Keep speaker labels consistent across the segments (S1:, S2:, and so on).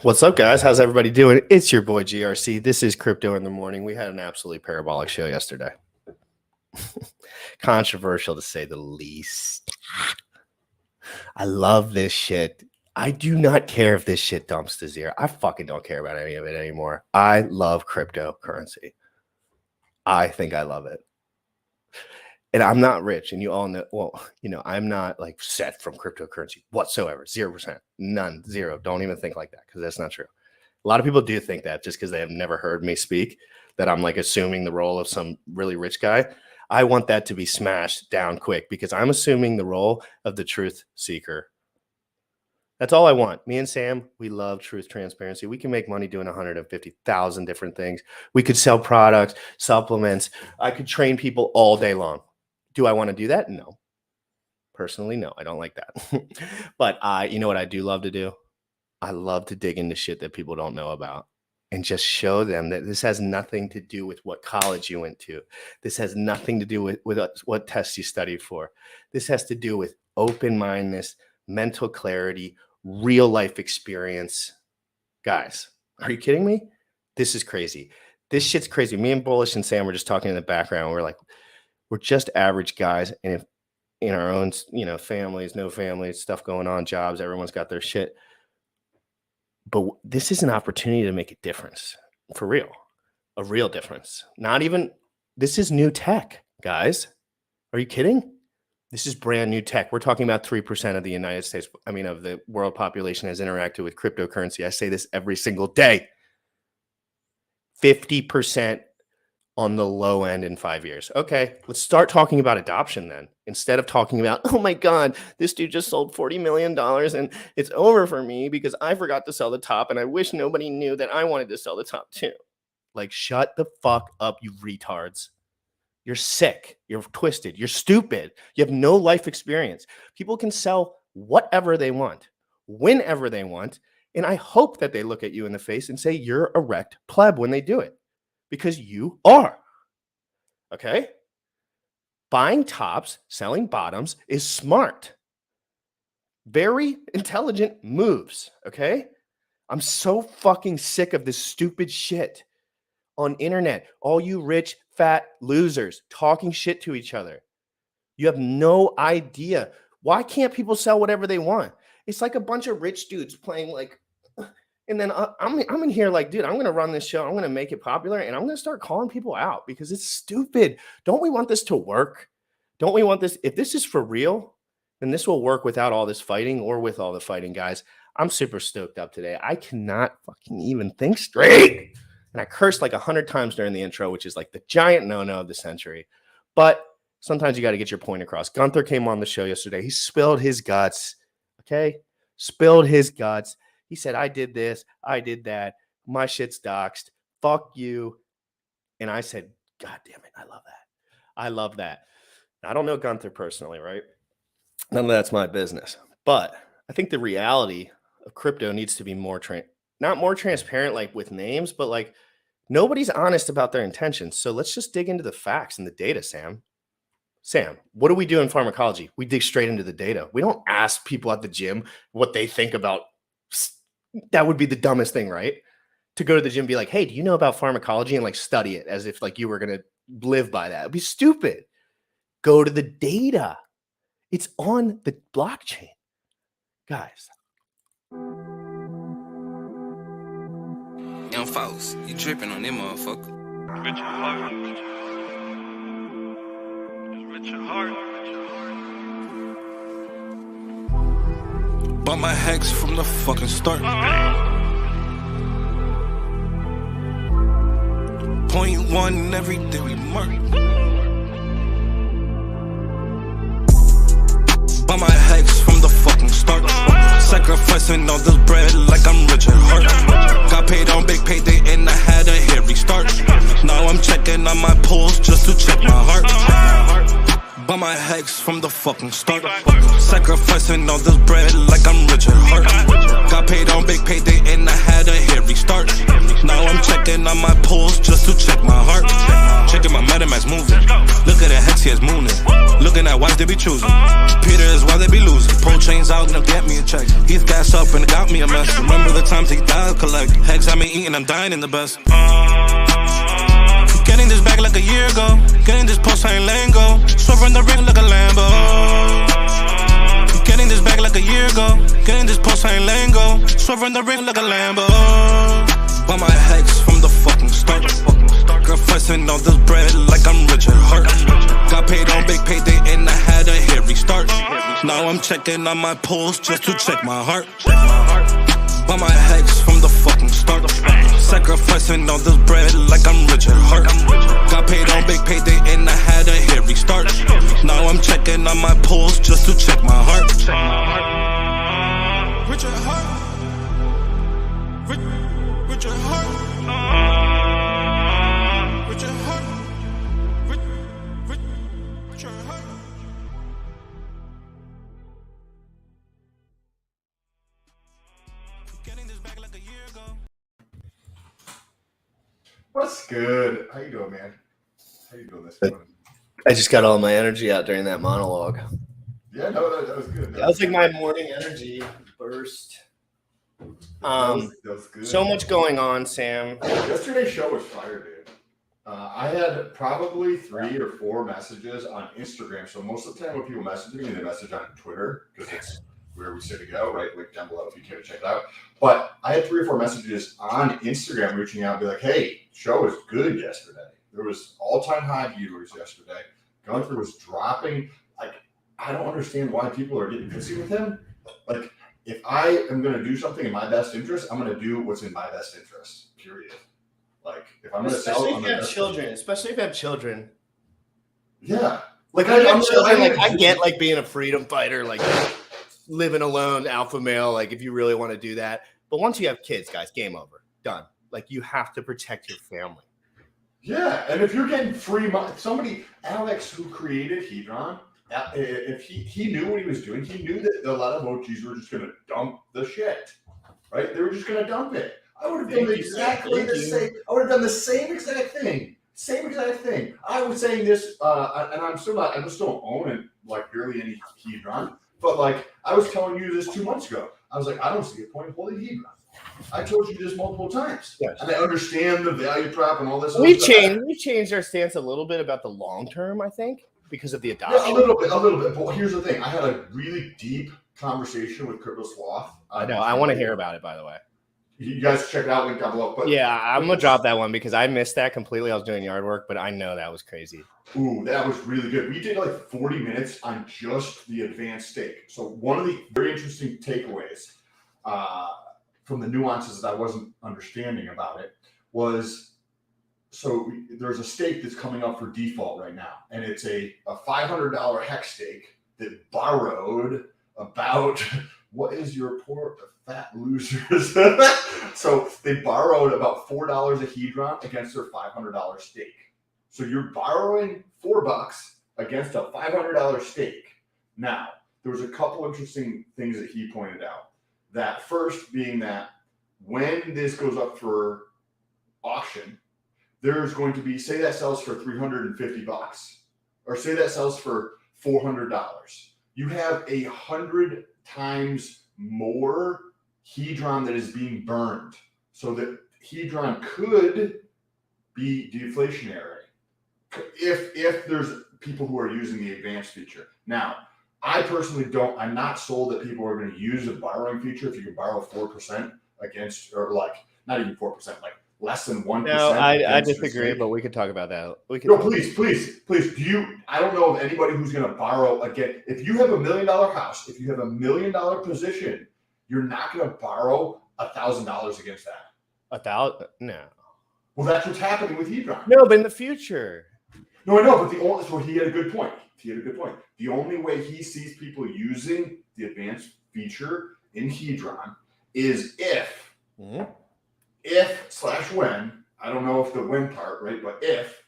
S1: What's up, guys? How's everybody doing? It's your boy GRC. This is Crypto in the Morning. We had an absolutely parabolic show yesterday. Controversial to say the least. I love this shit. I do not care if this shit dumps to zero. I fucking don't care about any of it anymore. I love cryptocurrency. I think I love it. And I'm not rich, and you all know, well, you know, I'm not like set from cryptocurrency whatsoever. 0%, none, zero. Don't even think like that, because that's not true. A lot of people do think that just because they have never heard me speak, that I'm like assuming the role of some really rich guy. I want that to be smashed down quick, because I'm assuming the role of the truth seeker. That's all I want. Me and Sam, we love truth transparency. We can make money doing 150,000 different things. We could sell products, supplements. I could train people all day long. Do I want to do that? No. Personally, no. I don't like that. But you know what I do love to do? I love to dig into shit that people don't know about and just show them that this has nothing to do with what college you went to. This has nothing to do with what tests you studied for. This has to do with open-mindedness, mental clarity, real life experience. Guys, are you kidding me? This is crazy. This shit's crazy. Me and Bullish and Sam were just talking in the background. We're like, we're just average guys, and if in our own, you know, families, no families, stuff going on, jobs, everyone's got their shit. But this is an opportunity to make a difference, for real, a real difference. Not even, this is new tech, guys. Are you kidding? This is brand new tech. We're talking about 3% of the United States, of the world population has interacted with cryptocurrency. I say this every single day. 50% on the low end in 5 years. Okay, let's start talking about adoption then. Instead of talking about, oh my God, this dude just sold $40 million and it's over for me because I forgot to sell the top and I wish nobody knew that I wanted to sell the top too. Like, shut the fuck up, you retards. You're sick. You're twisted. You're stupid. You have no life experience. People can sell whatever they want, whenever they want. And I hope that they look at you in the face and say you're a wrecked pleb when they do it. Because you are. Okay? Buying tops, selling bottoms is smart. Very intelligent moves. Okay? I'm so fucking sick of this stupid shit on internet. All you rich, fat losers talking shit to each other. You have no idea. Why can't people sell whatever they want? It's like a bunch of rich dudes playing like, and then I'm in here like, dude, I'm going to run this show. I'm going to make it popular, and I'm going to start calling people out because it's stupid. Don't we want this to work? Don't we want this? If this is for real, then this will work without all this fighting or with all the fighting, guys. I'm super stoked up today. I cannot fucking even think straight. And I cursed like 100 times during the intro, which is like the giant no-no of the century. But sometimes you got to get your point across. Gunther came on the show yesterday. He spilled his guts. Okay? Spilled his guts. He said, I did this, I did that, my shit's doxed, fuck you. And I said, God damn it, I love that. I love that. I don't know Gunther personally, right? None of that's my business. But I think the reality of crypto needs to be more, not more transparent like with names, but like nobody's honest about their intentions. So let's just dig into the facts and the data, Sam. Sam, what do we do in pharmacology? We dig straight into the data. We don't ask people at the gym what they think about. That would be the dumbest thing, right? To go to the gym and be like, hey, do you know about pharmacology? And like study it as if like you were going to live by that. It'd be stupid. Go to the data. It's on the blockchain. Guys.
S2: Young folks, you tripping on them motherfucker.
S3: Rich at heart. Rich at heart.
S2: Bought my Hex from the fucking start. Point one every day we mark. Bought my Hex from the fucking start. Sacrificing all this bread like I'm rich at heart. Got paid on big payday and I had a hairy start. Now I'm checking on my pulse just to check my heart. Bought my Hex from the fucking start. Sacrificing all this bread like I'm rich at heart. Got paid on big payday and I had a hairy start. Now I'm checking on my pulse just to check my heart. Checking my MetaMask moving. Look at the Hex, he is mooning. Looking at why they be choosing. Peter is why they be losing. Pro chains was out, gonna get me a check. He's gassed up and got me a mess. Remember the times he died, collect. Hex had me eating, I'm dying in the best. Getting this back like a year ago. Getting this post, I ain't letting go. Swerving the ring like a Lambo. Getting this back like a year ago. Getting this post, I ain't letting go. Swerving the ring like a Lambo. Buy my Hex from the fucking start. Sacrificing all this bread like I'm Richard Hart. Got paid on big payday and I had a hit restart. Now I'm checking on my pulse just to check my heart. Buy my Hex from the fucking start. Sacrificing all this bread like I'm Richard Hart. Got paid on big payday and I had a hit restart. Now I'm checking on my pulse just to check my heart. Richard Hart. Richard Hart. Richard Hart. Richard Hart. Getting this back like a year ago.
S4: What's good? How you doing, man? How you doing this morning?
S1: I just got all my energy out during that monologue.
S4: Yeah, no, that was good.
S1: That was like my morning energy burst.
S4: That was good.
S1: So much going on, Sam.
S4: Yesterday's show was fire, dude. I had probably 3 or 4 messages on Instagram. So most of the time when people message me, they message on Twitter because it's where we say to go, right? Link down below if you care to check it out. But I had 3 or 4 messages on Instagram reaching out and be like, hey, show was good yesterday. There was all-time high viewers yesterday. Gunther was dropping. Like, I don't understand why people are getting pissy with him. Like, if I am going to do something in my best interest, I'm going to do what's in my best interest, period. Like, if I'm going to sell,
S1: Especially if you have children. Especially if you have children.
S4: Yeah.
S1: Like, I get, like, being a freedom fighter, like, living alone, alpha male, like, if you really want to do that. But once you have kids, guys, game over. Done. Like, you have to protect your family.
S4: Yeah, and if you're getting free money, somebody, Alex, who created Hedron, if he knew what he was doing, he knew that a lot of OGs were just going to dump the shit, right? They were just going to dump it. I would have done exactly the same. I would have done the same exact thing. Same exact thing. I was saying this, and I'm still not. I just don't own it, like barely any Hedron. But like I was telling you this 2 months ago. I was like, I don't see a point in holding Hedron. I told you this multiple times.
S1: Yes.
S4: And I understand the value prop and all this.
S1: We changed our stance a little bit about the long term, I think, because of the adoption.
S4: Yeah, a little bit. But here's the thing. I had a really deep conversation with Crypto Sloth.
S1: I know. I want to hear about it, by the way.
S4: You guys check it out, link down below. But
S1: yeah, I'm going to drop that one because I missed that completely. I was doing yard work, but I know that was crazy.
S4: Ooh, that was really good. We did like 40 minutes on just the advanced stake. So one of the very interesting takeaways from the nuances that I wasn't understanding about it was, so there's a stake that's coming up for default right now, and it's a $500 Hex stake that borrowed about, what is your poor fat losers? So they borrowed about $4 a Hedron against their $500 stake. So you're borrowing $4 against a $500 stake. Now, there was a couple interesting things that he pointed out. That first being that when this goes up for auction, there's going to be, say that sells for $350, or say that sells for $400. You have 100 times more Hedron that is being burned. So that Hedron could be deflationary if there's people who are using the advanced feature. Now, I personally I'm not sold that people are going to use a borrowing feature if you can borrow 4% against, or like not even 4%, like less than 1%.
S1: No, I disagree, but we could talk about that.
S4: Please. I don't know of anybody who's going to borrow again. If you have $1 million house, if you have $1 million position, you're not going to borrow $1,000 against that.
S1: $1,000? No.
S4: Well, that's what's happening with Hedron.
S1: No, but in the future.
S4: No, I know, but so he had a good point. The only way he sees people using the advanced feature in Hedron is if when, I don't know if the when part, right? But if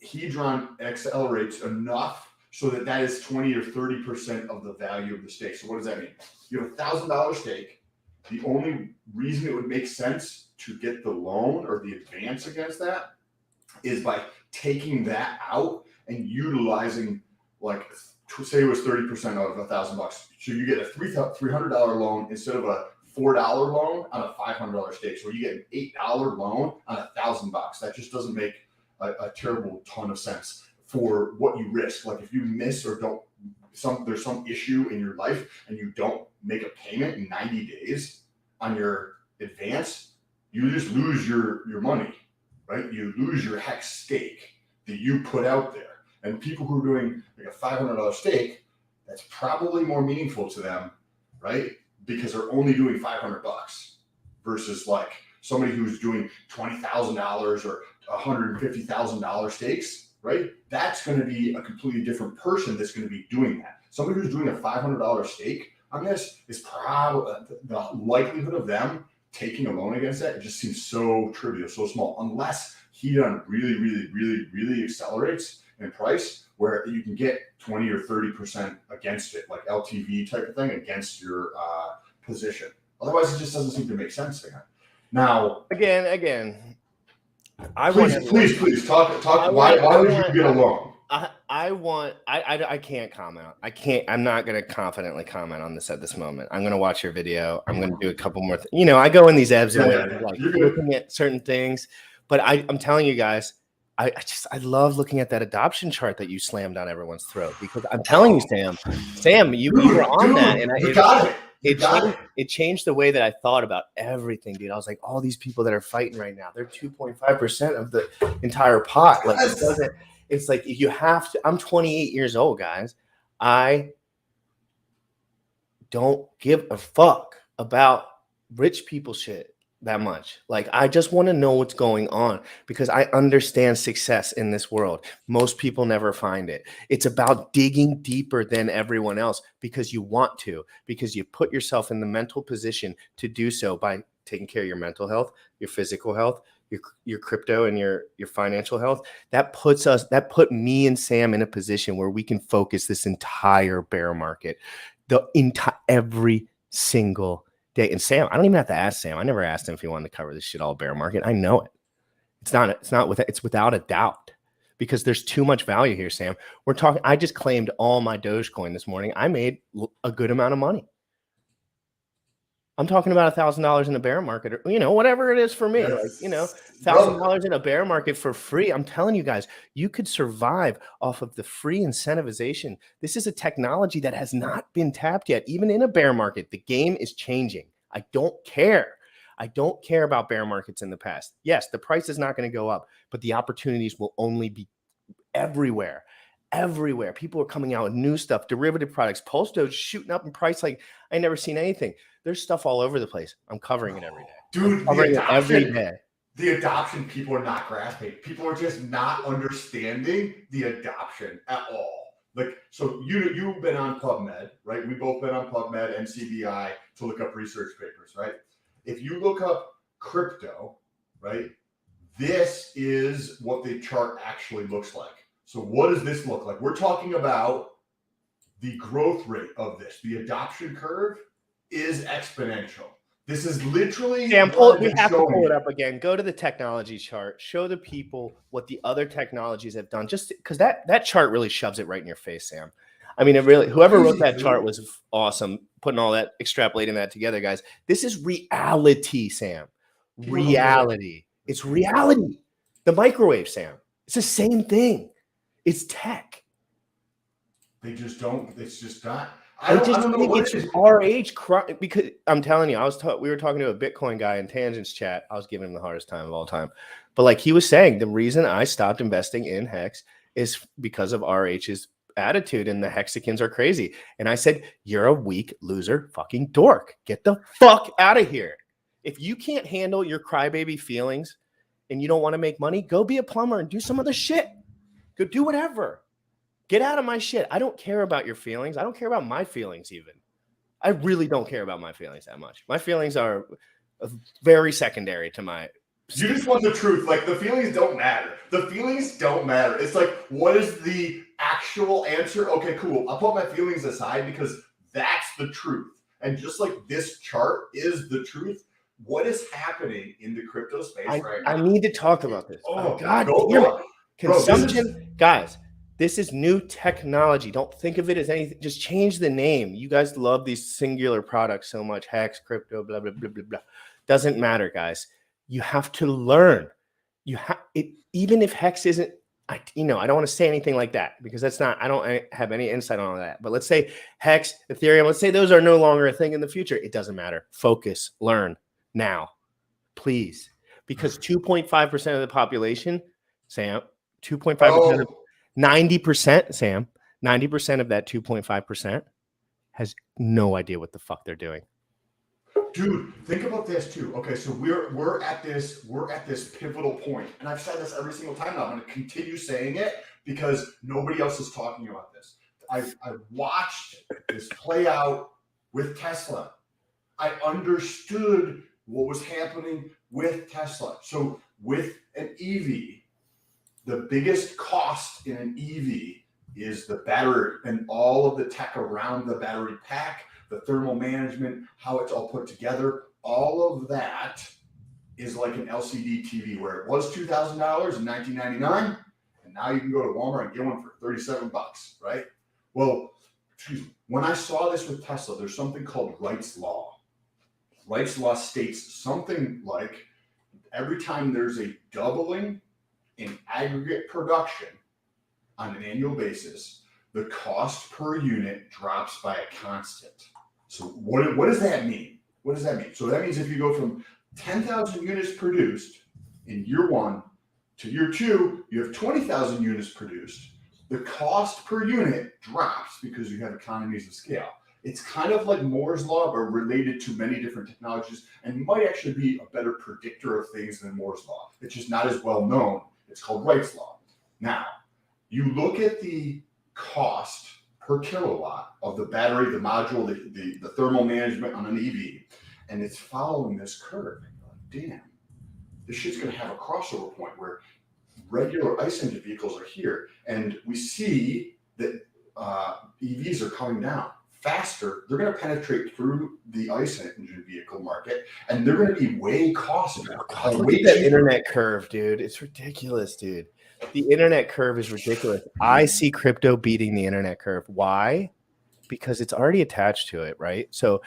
S4: Hedron accelerates enough so that is 20 or 30% of the value of the stake. So what does that mean? You have $1,000 stake. The only reason it would make sense to get the loan or the advance against that is by taking that out and utilizing like say it was 30% of $1,000. So you get a $300 loan instead of a $4 loan on a $500 stake. So you get an $8 loan on $1,000. That just doesn't make a terrible ton of sense for what you risk. Like if you miss or don't, there's some issue in your life and you don't make a payment in 90 days on your advance, you just lose your money, right? You lose your Hex stake that you put out there. And people who are doing like a $500 stake, that's probably more meaningful to them, right? Because they're only doing $500 versus like somebody who's doing $20,000 or $150,000 stakes, right? That's going to be a completely different person that's going to be doing that. Somebody who's doing a $500 stake on this is probably the likelihood of them taking a loan against that. It just seems so trivial, so small, unless he done really accelerates in price where you can get 20 or 30% against it, like LTV type of thing against your position. Otherwise, it just doesn't seem to make sense to him. Now,
S1: again,
S4: please talk. Why would you get a loan?
S1: I can't comment. I'm not going to confidently comment on this at this moment. I'm going to watch your video. I'm going to do a couple more things. I go in these ebbs and waves, like looking at certain things, but I'm telling you guys, I love looking at that adoption chart that you slammed down everyone's throat, because I'm telling you, Sam, you were on that, and it changed the way that I thought about everything, dude. I was like, all these people that are fighting right now, they're 2.5% of the entire pot. Like it's like you have to. I'm 28 years old, guys. I don't give a fuck about rich people shit that much. Like, I just want to know what's going on, because I understand success in this world. Most people never find it. It's about digging deeper than everyone else because you want to, because you put yourself in the mental position to do so by taking care of your mental health, your physical health, your crypto, and your financial health. That put me and Sam in a position where we can focus this entire bear market, every single day. And Sam, I don't even have to ask Sam. I never asked him if he wanted to cover this shit all bear market. I know it. It's without a doubt, because there's too much value here, Sam. I just claimed all my Dogecoin this morning. I made a good amount of money. I'm talking about $1,000 in a bear market, or, whatever it is for me, like, $1,000 in a bear market for free. I'm telling you guys, you could survive off of the free incentivization. This is a technology that has not been tapped yet, even in a bear market. The game is changing. I don't care. I don't care about bear markets in the past. Yes, the price is not going to go up, but the opportunities will only be everywhere. Everywhere. People are coming out with new stuff, derivative products. Pulse Doge shooting up in price like I never seen anything. There's stuff all over the place. I'm covering it every day.
S4: Dude, every day. The adoption, people are not grasping. People are just not understanding the adoption at all. Like, so you've been on PubMed, right? We both been on PubMed and CBI to look up research papers, right? If you look up crypto, right, this is what the chart actually looks like. So what does this look like? We're talking about the growth rate of this. The adoption curve is exponential. This is literally.
S1: Sam, we have to pull it up again. Go to the technology chart. Show the people what the other technologies have done. Just because that chart really shoves it right in your face, Sam. I mean, whoever wrote that chart was awesome. Putting all that, extrapolating that together, guys. This is reality, Sam. Reality. It's reality. The microwave, Sam. It's the same thing. It's tech.
S4: They just don't. It's just not.
S1: I just think it's our age, because I'm telling you, we were talking to a Bitcoin guy in Tangents chat. I was giving him the hardest time of all time. But like he was saying, the reason I stopped investing in Hex is because of RH's attitude, and the Hexicans are crazy. And I said, you're a weak loser fucking dork. Get the fuck out of here. If you can't handle your crybaby feelings and you don't want to make money, go be a plumber and do some other shit. Go do whatever. Get out of my shit. I don't care about your feelings. I don't care about my feelings even. I really don't care about my feelings that much. My feelings are very secondary to my...
S4: You just want the truth. Like, the feelings don't matter. The feelings don't matter. It's like, what is the actual answer? Okay, cool. I'll put my feelings aside because that's the truth. And just like this chart is the truth, what is happening in the crypto space right now?
S1: I need to talk about this.
S4: Oh,
S1: God damn it. Consumption, guys, This is new technology. Don't think of it as anything. Just change the name. You guys love these singular products so much. Hex, crypto, blah, blah, blah, blah, blah. Doesn't matter, guys. You have to learn. You have it, even if Hex isn't, I don't want to say anything like that because that's not, I don't have any insight on all that. But let's say Hex, Ethereum, let's say those are no longer a thing in the future. It doesn't matter. Focus, learn now, please. Because 2.5% of the population, Sam, 2.5% of 90%, Sam, 90% of that 2.5% has no idea what the fuck they're doing.
S4: Dude, think about this too. Okay, so we're at this pivotal point, and I've said this every single time now. I'm going to continue saying it because nobody else is talking about this. I've watched this play out with Tesla. I understood what was happening with Tesla. So with an EV, the biggest cost in an EV is the battery and all of the tech around the battery pack, the thermal management, how it's all put together. All of that is like an LCD TV where it was $2,000 in 1999, and now you can go to Walmart and get one for $37, right? Well, when I saw this with Tesla, there's something called Wright's Law. Wright's Law states something like every time there's a doubling in aggregate production on an annual basis, the cost per unit drops by a constant. So what does that mean? What does that mean? So that means if you go from 10,000 units produced in year one to year two, you have 20,000 units produced. The cost per unit drops because you have economies of scale. It's kind of like Moore's Law, but related to many different technologies, and might actually be a better predictor of things than Moore's Law. It's just not as well known. It's called Wright's Law. Now, you look at the cost per kilowatt of the battery, the module, the thermal management on an EV, and it's following this curve. And you're like, damn, this shit's going to have a crossover point where regular ICE engine vehicles are here, and we see that EVs are coming down faster. They're going to penetrate through the ICE engine vehicle market, and they're going to be way costlier.
S1: Look at that internet curve, dude. It's ridiculous, dude. The internet curve is ridiculous. I see crypto beating the internet curve. Why? Because it's already attached to it, right? So,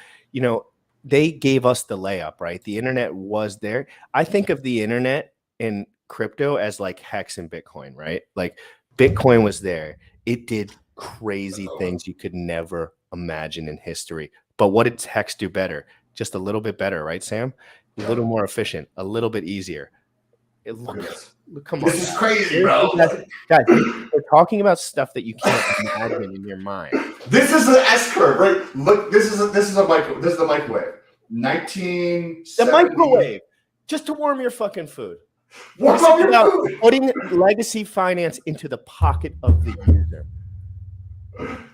S1: they gave us the layup, right? The internet was there. I think of the internet and crypto as like Hex and Bitcoin, right? Like Bitcoin was there. It did crazy things you could never imagine in history. But what did Hex do better? Just a little bit better, right, Sam? A little more efficient, a little bit easier. Come on.
S4: This is crazy, bro.
S1: Guys, we're talking about stuff that you can't imagine in your mind.
S4: This is the S curve, right? Look, this is a microwave. This is the microwave. 1970.
S1: The microwave, just to warm your fucking food.
S4: Warm up your food.
S1: Putting legacy finance into the pocket of the user.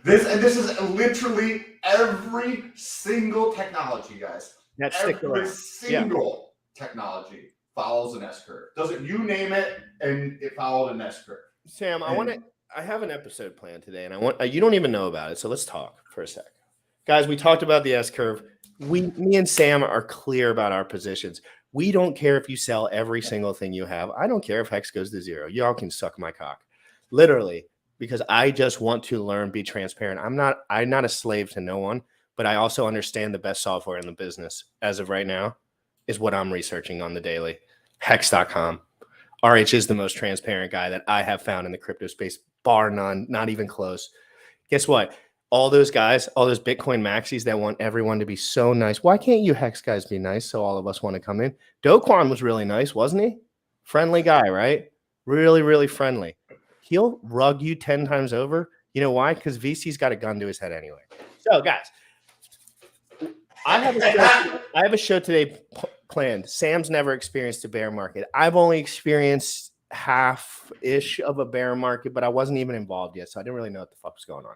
S4: This is literally every single technology, guys. Every single technology follows an S curve. Doesn't you name it, and it followed an S curve.
S1: Sam, I have an episode planned today, and you don't even know about it, so let's talk for a sec. Guys, we talked about the S curve. Me and Sam are clear about our positions. We don't care if you sell every single thing you have. I don't care if Hex goes to zero. Y'all can suck my cock. Literally, because I just want to learn, be transparent. I'm not a slave to no one, but I also understand the best software in the business as of right now is what I'm researching on the daily. Hex.com. RH is the most transparent guy that I have found in the crypto space, bar none, not even close. Guess what? All those guys, all those Bitcoin maxis that want everyone to be so nice. Why can't you Hex guys be nice so all of us want to come in? Do Kwon was really nice, wasn't he? Friendly guy, right? Really, really friendly. He'll rug you 10 times over. You know why? Because VC's got a gun to his head anyway. So, guys, I have a show today planned. Sam's never experienced a bear market. I've only experienced half-ish of a bear market, but I wasn't even involved yet, so I didn't really know what the fuck was going on.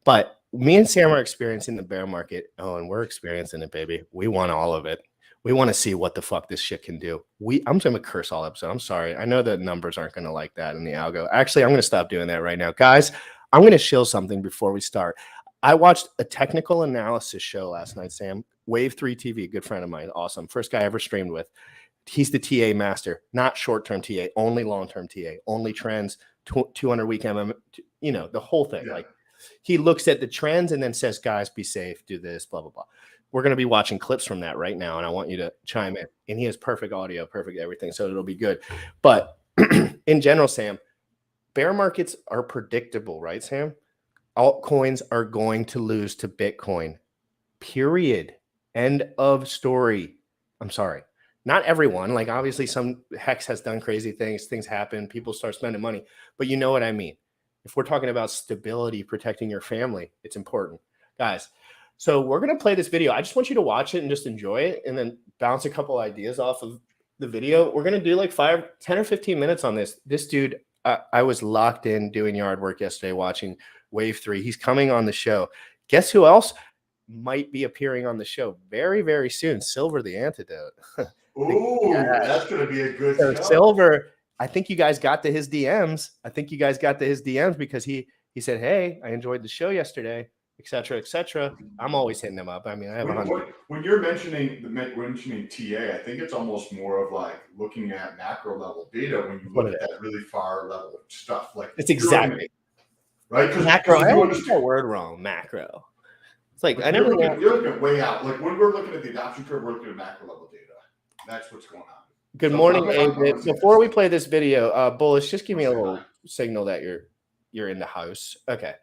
S1: But me and Sam are experiencing the bear market. Oh, and we're experiencing it, baby. We want all of it. We want to see what the fuck this shit can do. I'm going to curse all episode. I'm sorry. I know the numbers aren't going to like that in the algo. Actually, I'm going to stop doing that right now. Guys, I'm going to shill something before we start. I watched a technical analysis show last night, Sam. Wave 3 TV, good friend of mine. Awesome. First guy I ever streamed with. He's the TA master, not short-term TA, only long-term TA, only trends, 200 week you know, the whole thing.
S4: Yeah.
S1: Like he looks at the trends and then says, guys, be safe, do this, blah, blah, blah. We're going to be watching clips from that right now. And I want you to chime in. And he has perfect audio, perfect everything. So it'll be good. But in general, Sam, bear markets are predictable, right, Sam? Altcoins are going to lose to Bitcoin, period. End of story. I'm sorry. Not everyone. Like, obviously, some Hex has done crazy things. Things happen. People start spending money. But you know what I mean. If we're talking about stability, protecting your family, it's important. Guys, so we're going to play this video. I just want you to watch it and just enjoy it and then bounce a couple ideas off of the video. We're going to do like 10 or 15 minutes on this. This dude, I was locked in doing yard work yesterday watching Wave 3. He's coming on the show. Guess who else might be appearing on the show very, very soon? Silver the Antidote.
S4: Ooh, that's going to be a good
S1: So
S4: show.
S1: Silver, I think you guys got to his DMs. Because he said, hey, I enjoyed the show yesterday, et cetera, et cetera. I'm always hitting him up. I mean, I have 100.
S4: When you're mentioning TA, I think it's almost more of like looking at macro level data when you look at that really far level stuff. Like
S1: it's exactly
S4: right. Because
S1: macro. I don't use that word wrong. Macro. It's like I never.
S4: You're looking way out. Like when we're looking at the adoption curve, we're looking at macro level data. That's what's going on.
S1: Good morning, Abe. Before we play this video, Bullish, just give me a little signal that you're in the house. Okay.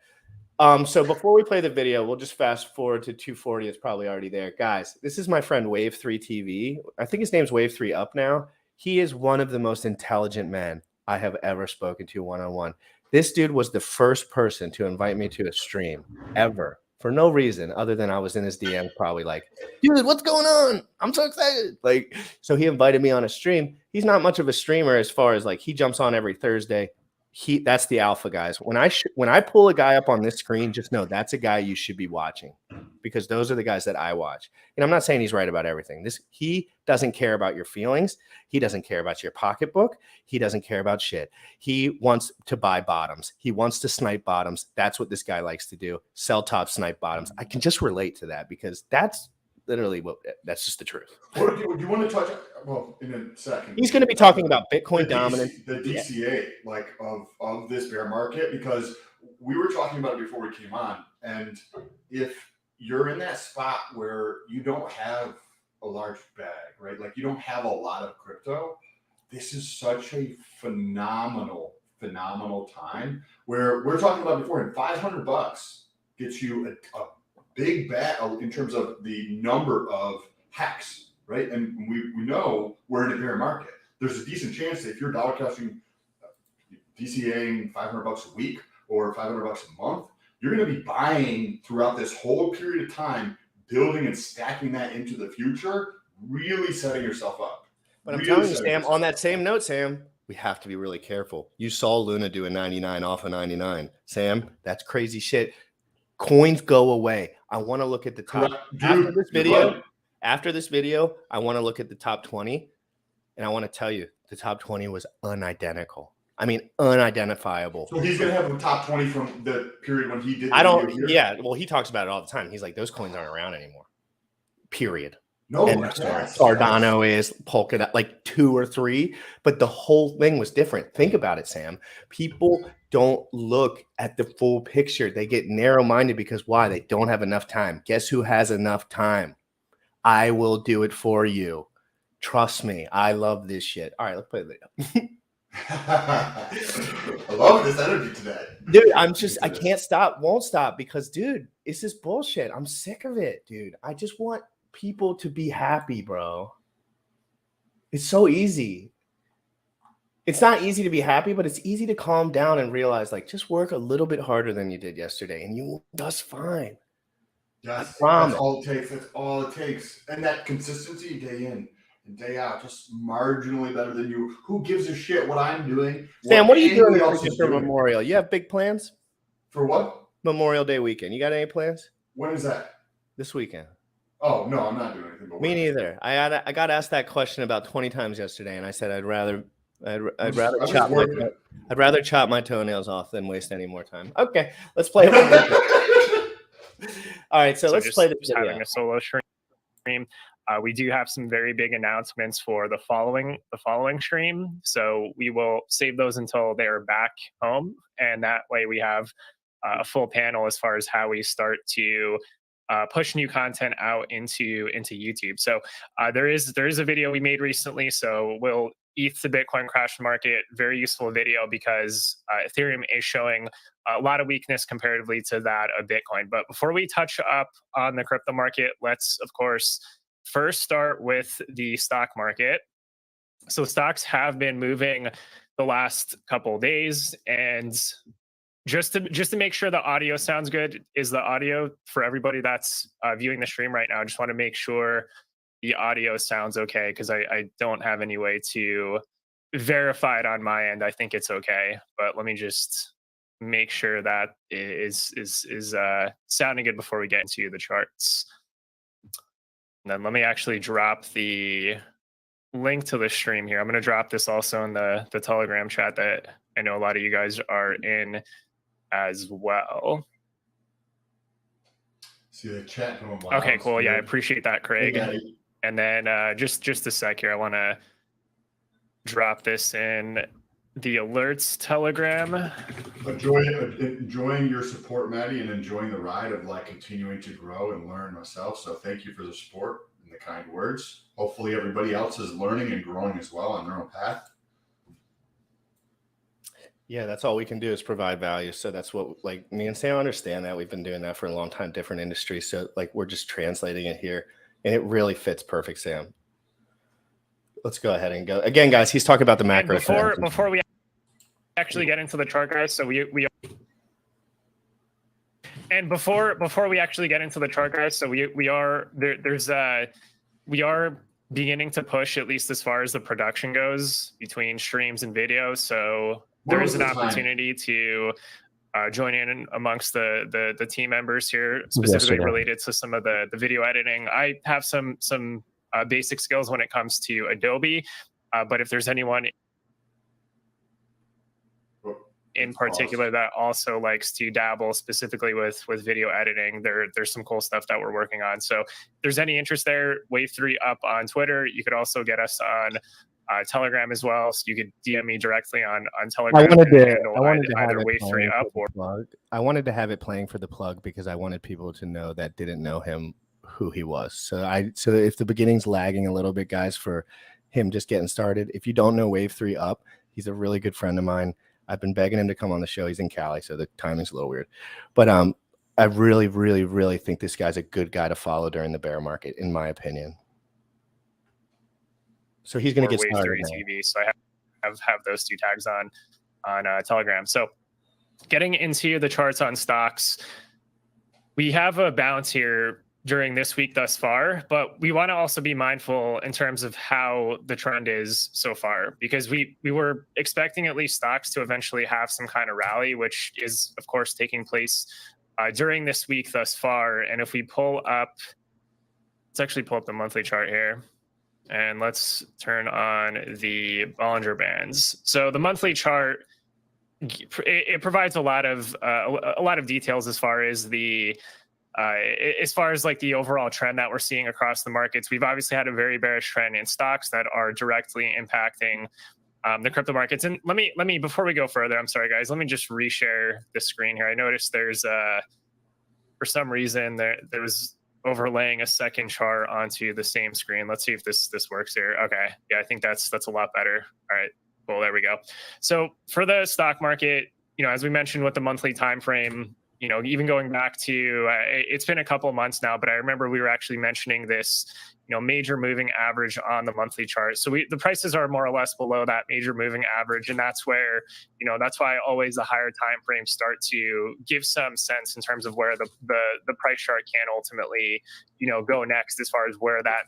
S1: So before we play the video, we'll just fast forward to 240. It's probably already there. Guys, this is my friend Wave 3 TV. I think his name's Wave 3 Up now. He is one of the most intelligent men I have ever spoken to one-on-one. This dude was the first person to invite me to a stream ever for no reason other than I was in his DM probably like, dude, what's going on? I'm so excited. Like, so he invited me on a stream. He's not much of a streamer as far as like he jumps on every Thursday. That's the alpha, guys. When I pull a guy up on this screen, just know that's a guy you should be watching because those are the guys that I watch. And I'm not saying he's right about everything. He doesn't care about your feelings. He doesn't care about your pocketbook. He doesn't care about shit. He wants to buy bottoms. He wants to snipe bottoms. That's what this guy likes to do. Sell top, snipe bottoms. I can just relate to that because that's literally that's just the truth.
S4: What do you want to touch? Well, in a second,
S1: he's going to be talking about Bitcoin dominance,
S4: the DCA, like of this bear market, because we were talking about it before we came on. And if you're in that spot where you don't have a large bag, right? Like you don't have a lot of crypto, this is such a phenomenal time where we're talking about before, and $500 gets you a big bet in terms of the number of Hex, right? And we know we're in a bear market. There's a decent chance that if you're dollar costing DCAing $500 a week or $500 a month, you're going to be buying throughout this whole period of time, building and stacking that into the future, really setting yourself up.
S1: But I'm telling you, Sam, on that same note, Sam, we have to be really careful. You saw Luna do a 99 off of 99. Sam, that's crazy shit. Coins go away. I want to look at the top. After this video, I want to look at the top 20. And I want to tell you, the top 20 was unidentical. I mean, unidentifiable.
S4: So he's going to have a top 20 from the period when he did.
S1: Yeah. Well, he talks about it all the time. He's like, those coins aren't around anymore. Period.
S4: No,
S1: Cardano is, Polkadot, like 2 or 3, but the whole thing was different. Think about it, Sam. People don't look at the full picture. They get narrow-minded because why? They don't have enough time. Guess who has enough time? I will do it for you. Trust me. I love this shit. All right, let's play the video.
S4: I love this energy today.
S1: Dude, I can't stop, won't stop because, dude, it's just bullshit. I'm sick of it, dude. I just want people to be happy, bro. It's so easy. It's not easy to be happy, but it's easy to calm down and realize, like, just work a little bit harder than you did yesterday, and you will just fine.
S4: Yes, that's all it takes. That's all it takes. And that consistency day in and day out, just marginally better than you. Who gives a shit what I'm doing?
S1: Sam, what are you doing for Memorial? You have big plans?
S4: For what?
S1: Memorial Day weekend. You got any plans?
S4: When is that?
S1: This weekend.
S4: Oh, no, I'm not doing anything. But
S1: me neither. I got asked that question about 20 times yesterday, and I said I'd rather chop my toenails off than waste any more time. Okay, let's play. All right, so let's play the video.
S3: Having a solo stream.
S5: We do have some very big announcements for the following stream, so we will save those until they are back home, and that way we have a full panel as far as how we start to push new content out into YouTube. So there is a video we made recently. So we'll ETH to Bitcoin crash market, very useful video because Ethereum is showing a lot of weakness comparatively to that of Bitcoin. But before we touch up on the crypto market, let's of course first start with the stock market. So stocks have been moving the last couple of days, and just to make sure the audio sounds good, is the audio for everybody that's viewing the stream right now? I just want to make sure the audio sounds okay, because I don't have any way to verify it on my end. I think it's okay, but let me just make sure that is sounding good before we get into the charts. And then let me actually drop the link to the stream here. I'm going to drop this also in the Telegram chat that I know a lot of you guys are in as well.
S4: See the chat going wild.
S5: Okay, cool. Yeah, I appreciate that, Craig.
S4: Yeah.
S5: And then just a sec here. I want to drop this in the alerts Telegram.
S4: Enjoying your support, Maddie, and enjoying the ride of like continuing to grow and learn myself. So thank you for the support and the kind words. Hopefully everybody else is learning and growing as well on their own path.
S1: Yeah, that's all we can do is provide value. So that's what, like, me and Sam understand that. We've been doing that for a long time, different industries. So like we're just translating it here, and it really fits perfect, Sam. Let's go ahead and go again, guys. He's talking about the macro.
S5: Before we actually get into the chart, guys. So we and before we actually get into the chart, guys. So we are beginning to push, at least as far as the production goes, between streams and videos. So there is an opportunity to join in amongst the team members here, specifically related to some of the video editing. I have some basic skills when it comes to Adobe, but if there's anyone in particular that also likes to dabble specifically with video editing, there's some cool stuff that we're working on. So if there's any interest there, Wave3 up on Twitter. You could also get us on Telegram as well. So you could DM me directly on Telegram.
S1: I wanted to have
S5: either
S1: it
S5: Wave3 up or
S1: plug. I wanted to have it playing for the plug because I wanted people to know that didn't know him who he was. So if the beginning's lagging a little bit, guys, for him just getting started, if you don't know Wave3 up, he's a really good friend of mine. I've been begging him to come on the show. He's in Cali, so the timing's a little weird. But I really, really, really think this guy's a good guy to follow during the bear market, in my opinion. So he's going to get started.
S5: TV, so I have those two tags on Telegram. So getting into the charts on stocks, we have a bounce here during this week thus far, but we want to also be mindful in terms of how the trend is so far, because we were expecting at least stocks to eventually have some kind of rally, which is of course taking place during this week thus far. And if we pull up, let's actually pull up the monthly chart here, and let's turn on the Bollinger Bands. So the monthly chart, it provides a lot of details as far as like the overall trend that we're seeing across the markets. We've obviously had a very bearish trend in stocks that are directly impacting the crypto markets. And let me before we go further, I'm sorry guys, let me just reshare the screen here. I noticed there's for some reason there was overlaying a second chart onto the same screen. Let's see if this works here. Okay, yeah, I think that's a lot better. All right, cool, there we go. So for the stock market, as we mentioned with the monthly time frame, even going back to, it's been a couple of months now, but I remember we were actually mentioning this, major moving average on the monthly chart. So the prices are more or less below that major moving average. And that's where, that's why always the higher time frames start to give some sense in terms of where the price chart can ultimately, go next as far as where that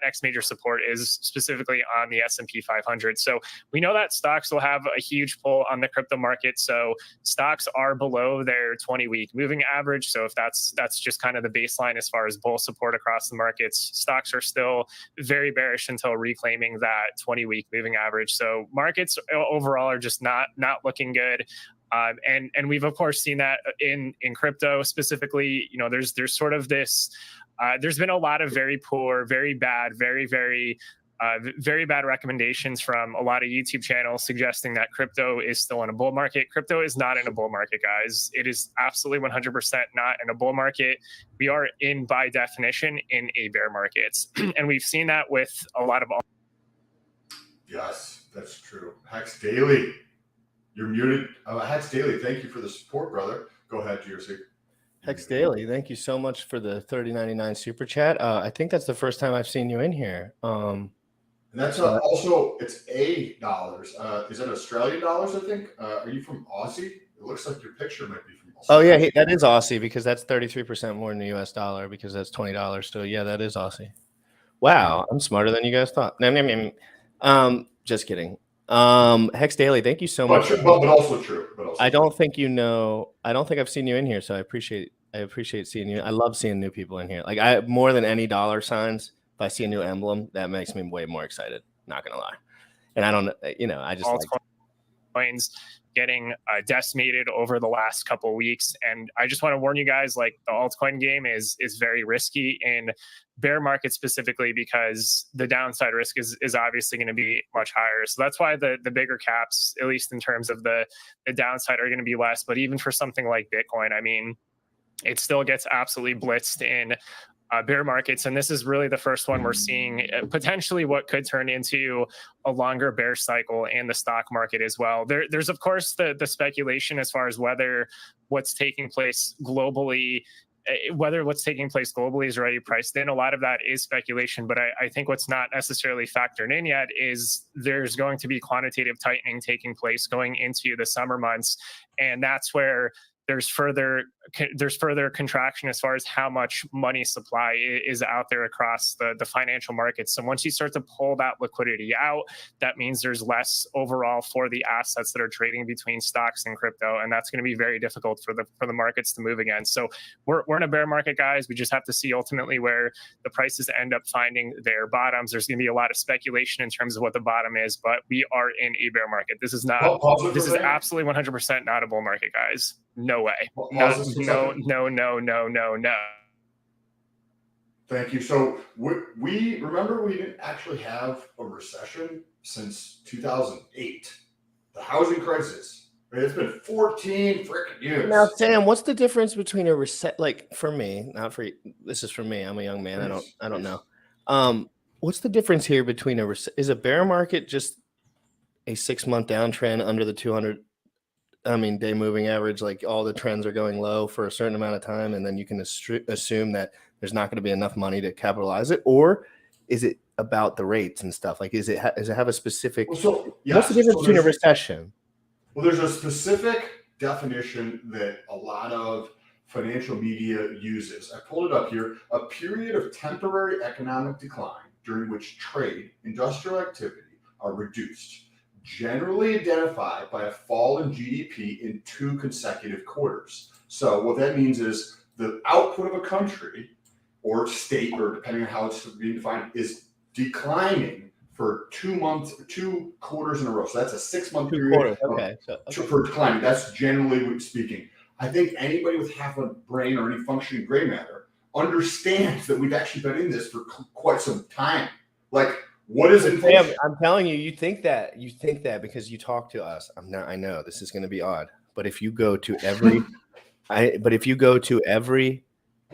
S5: next major support is, specifically on the S&P 500. So we know that stocks will have a huge pull on the crypto market. So stocks are below their 20-week moving average. So if that's just kind of the baseline as far as bull support across the markets, stocks are still very bearish until reclaiming that 20-week moving average. So markets overall are just not looking good. And we've of course seen that in crypto specifically. There's sort of this there's been a lot of very poor, very bad, very bad recommendations from a lot of YouTube channels suggesting that crypto is still in a bull market. Crypto is not in a bull market, guys. It is absolutely 100% not in a bull market. We are in, by definition, in a bear market. And we've seen that with a lot of...
S4: Yes, that's true. Hex Daily, you're muted. Hex Daily, thank you for the support, brother. Go ahead, Jersey.
S1: Hex Daily, thank you so much for the $30.99 super chat. I think that's the first time I've seen you in here.
S4: And that's also, it's $8. Is that Australian dollars, I think? Are you from Aussie? It looks like your picture might be from Aussie.
S1: Oh, yeah, that is Aussie because that's 33% more than the US dollar because that's $20. So, yeah, that is Aussie. Wow, I'm smarter than you guys thought. Just kidding. Hex Daily, thank you so much.
S4: But also true.
S1: I don't think I've seen you in here, so I appreciate seeing you. I love seeing new people in here. Like more than any dollar signs. If I see a new emblem, that makes me way more excited. Not gonna lie, and I don't, I just
S5: altcoins getting decimated over the last couple of weeks, and I just want to warn you guys, like the altcoin game is very risky in bear market specifically because the downside risk is obviously going to be much higher. So that's why the bigger caps, at least in terms of the downside, are going to be less. But even for something like Bitcoin, I mean, it still gets absolutely blitzed in bear markets, and this is really the first one we're seeing potentially what could turn into a longer bear cycle in the stock market as well. There's of course the speculation as far as whether what's taking place globally is already priced in. A lot of that is speculation, but I think what's not necessarily factored in yet is there's going to be quantitative tightening taking place going into the summer months, and that's where there's further contraction as far as how much money supply is out there across the financial markets. So once you start to pull that liquidity out, that means there's less overall for the assets that are trading between stocks and crypto, and that's going to be very difficult for the markets to move again. So we're in a bear market, guys. We just have to see ultimately where the prices end up finding their bottoms. There's going to be a lot of speculation in terms of what the bottom is, but we are in a bear market. This is absolutely 100% not a bull market, guys. No way. No.
S4: Thank you. So we remember we didn't actually have a recession since 2008, the housing crisis. Right? It's been 14 freaking years.
S1: Now, Sam, what's the difference between a reset? Like for me, not for you. This is for me. I'm a young man. I don't know. What's the difference here between is a bear market just a 6-month downtrend under the 200? Day moving average, like all the trends are going low for a certain amount of time, and then you can assume that there's not going to be enough money to capitalize it, or is it about the rates and stuff? Like, does it have a specific? What's the difference between a recession?
S4: Well, there's a specific definition that a lot of financial media uses. I pulled it up here: a period of temporary economic decline during which trade, industrial activity are reduced, generally identified by a fall in GDP in 2 consecutive quarters. So what that means is the output of a country or state, or depending on how it's being defined, is declining for 2 quarters in a row. So that's a 6-month period for declining. That's generally speaking. I think anybody with half a brain or any functioning gray matter understands that we've actually been in this for quite some time. Like, what is inflation?
S1: Sam, I'm telling you, you think that because you talk to us. I know this is going to be odd, but if you go to every,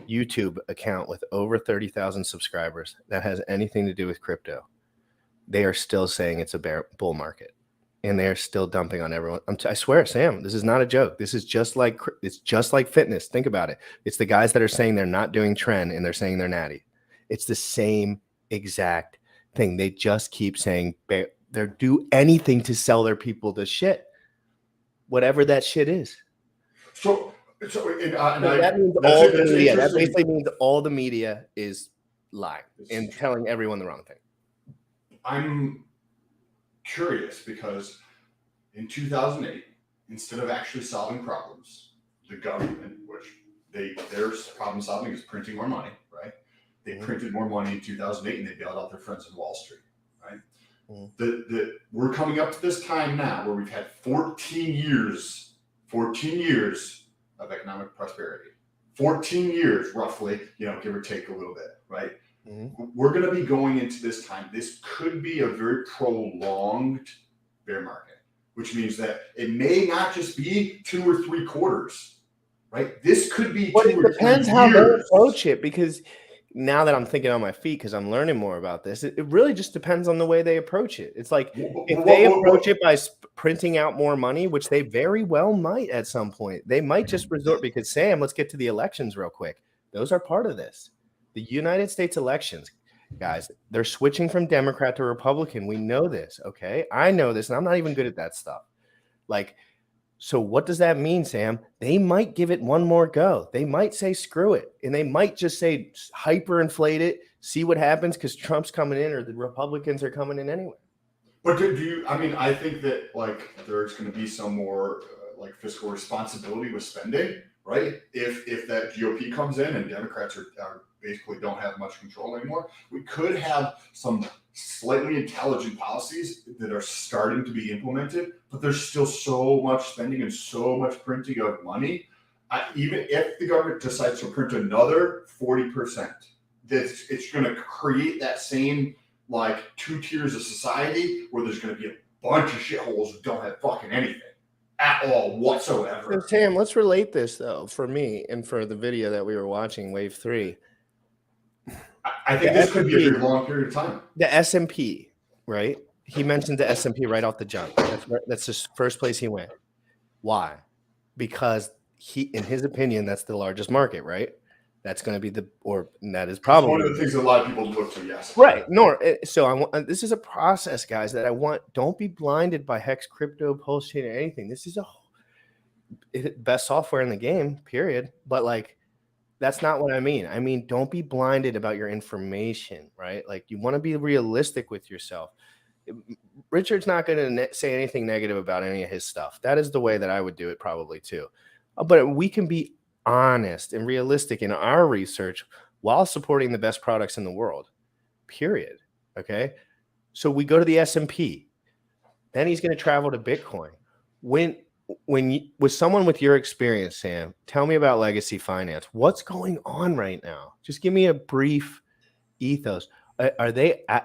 S1: YouTube account with over 30,000 subscribers that has anything to do with crypto, they are still saying it's a bull market, and they are still dumping on everyone. I swear, Sam, this is not a joke. This is just like fitness. Think about it. It's the guys that are saying they're not doing trend and they're saying they're natty. It's the same exact thing. They just keep saying they're do anything to sell their people to shit, whatever that shit is. That means all the media. That basically means all the media is lying and telling everyone the wrong thing.
S4: I'm curious because in 2008, instead of actually solving problems, the government, which their problem solving is printing more money, right? They printed more money in 2008 and they bailed out their friends in Wall Street, right? We're coming up to this time now where we've had 14 years of economic prosperity. 14 years, roughly, give or take a little bit, right?
S1: Mm-hmm.
S4: We're going to be going into this time. This could be a very prolonged bear market, which means that it may not just be 2 or 3 quarters, right? This could be
S1: But
S4: 2
S1: it
S4: or 3
S1: depends
S4: years.
S1: how they approach it, because now that I'm thinking on my feet, because I'm learning more about this, it really just depends on the way they approach it. It's like if they approach it by printing out more money, which they very well might at some point, they might just resort, because Sam, let's get to the elections real quick. Those are part of this. The United States elections, guys, they're switching from Democrat to Republican. We know this, okay? I know this, and I'm not even good at that stuff. Like, so what does that mean, Sam? They might give it one more go. They might say, screw it. And they might just say, hyperinflate it, see what happens, because Trump's coming in or the Republicans are coming in anyway.
S4: But I think that there's going to be some more fiscal responsibility with spending, right? If that GOP comes in and Democrats are basically don't have much control anymore, we could have some slightly intelligent policies that are starting to be implemented, but there's still so much spending and so much printing of money. Even if the government decides to print another 40%, it's going to create that same 2 tiers of society where there's going to be a bunch of shitholes who don't have fucking anything at all whatsoever.
S1: So, Sam, let's relate this though, for me and for the video that we were watching, Wave 3.
S4: I think this could be a very long period of time.
S1: The S&P, right? He mentioned the S&P right off the jump. That's the first place he went. Why? Because in his opinion, that's the largest market, right? That's going to be that is probably
S4: one of the things that a lot of people look to. Yes,
S1: right. So this is a process, guys, that I want. Don't be blinded by Hex Crypto, Pulse Chain, or anything. This is best software in the game, period. But that's not what I mean. I mean, don't be blinded about your information, right? You want to be realistic with yourself. Richard's not going to say anything negative about any of his stuff. That is the way that I would do it probably too. But we can be honest and realistic in our research while supporting the best products in the world, period. Okay. So we go to the S&P, then he's going to travel to Bitcoin. With someone with your experience, Sam, tell me about legacy finance. What's going on right now? Just give me a brief ethos.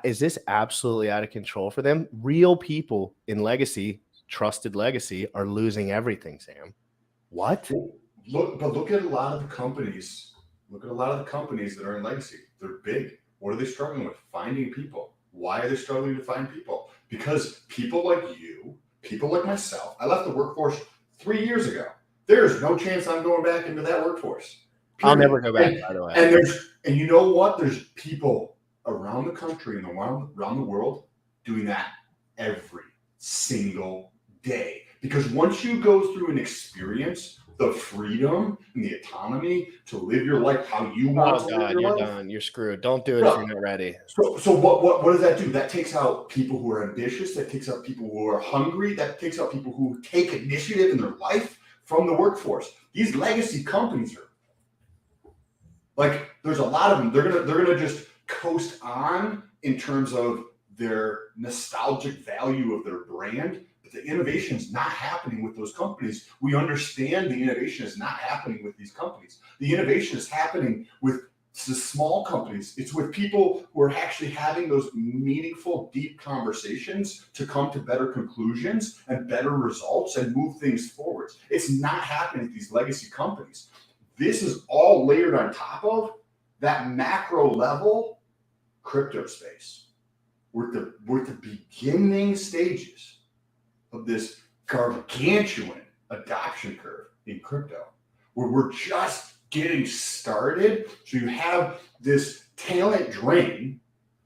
S1: Is this absolutely out of control for them? Real people in legacy, trusted legacy, are losing everything, Sam. What?
S4: Look at a lot of the companies. Look at a lot of the companies that are in legacy. They're big. What are they struggling with? Finding people. Why are they struggling to find people? Because people like you, people like myself, I left the workforce 3 years ago. There's no chance I'm going back into that workforce. Period.
S1: I'll never go back, by the way.
S4: And you know what? There's people around the country and around the world doing that every single day. Because once you go through an experience, the freedom and the autonomy to live your life how you want to live your
S1: you're
S4: life.
S1: Done. You're screwed. Don't do it if you're not ready.
S4: So what does that do? That takes out people who are ambitious. That takes out people who are hungry. That takes out people who take initiative in their life from the workforce. These legacy companies are there's a lot of them. They're gonna just coast on in terms of their nostalgic value of their brand. The innovation is not happening with those companies. We understand the innovation is not happening with these companies. The innovation is happening with the small companies. It's with people who are actually having those meaningful, deep conversations to come to better conclusions and better results and move things forward. It's not happening at these legacy companies. This is all layered on top of that macro level crypto space. We're at the beginning stages of this gargantuan adoption curve in crypto, where we're just getting started. So you have this talent drain,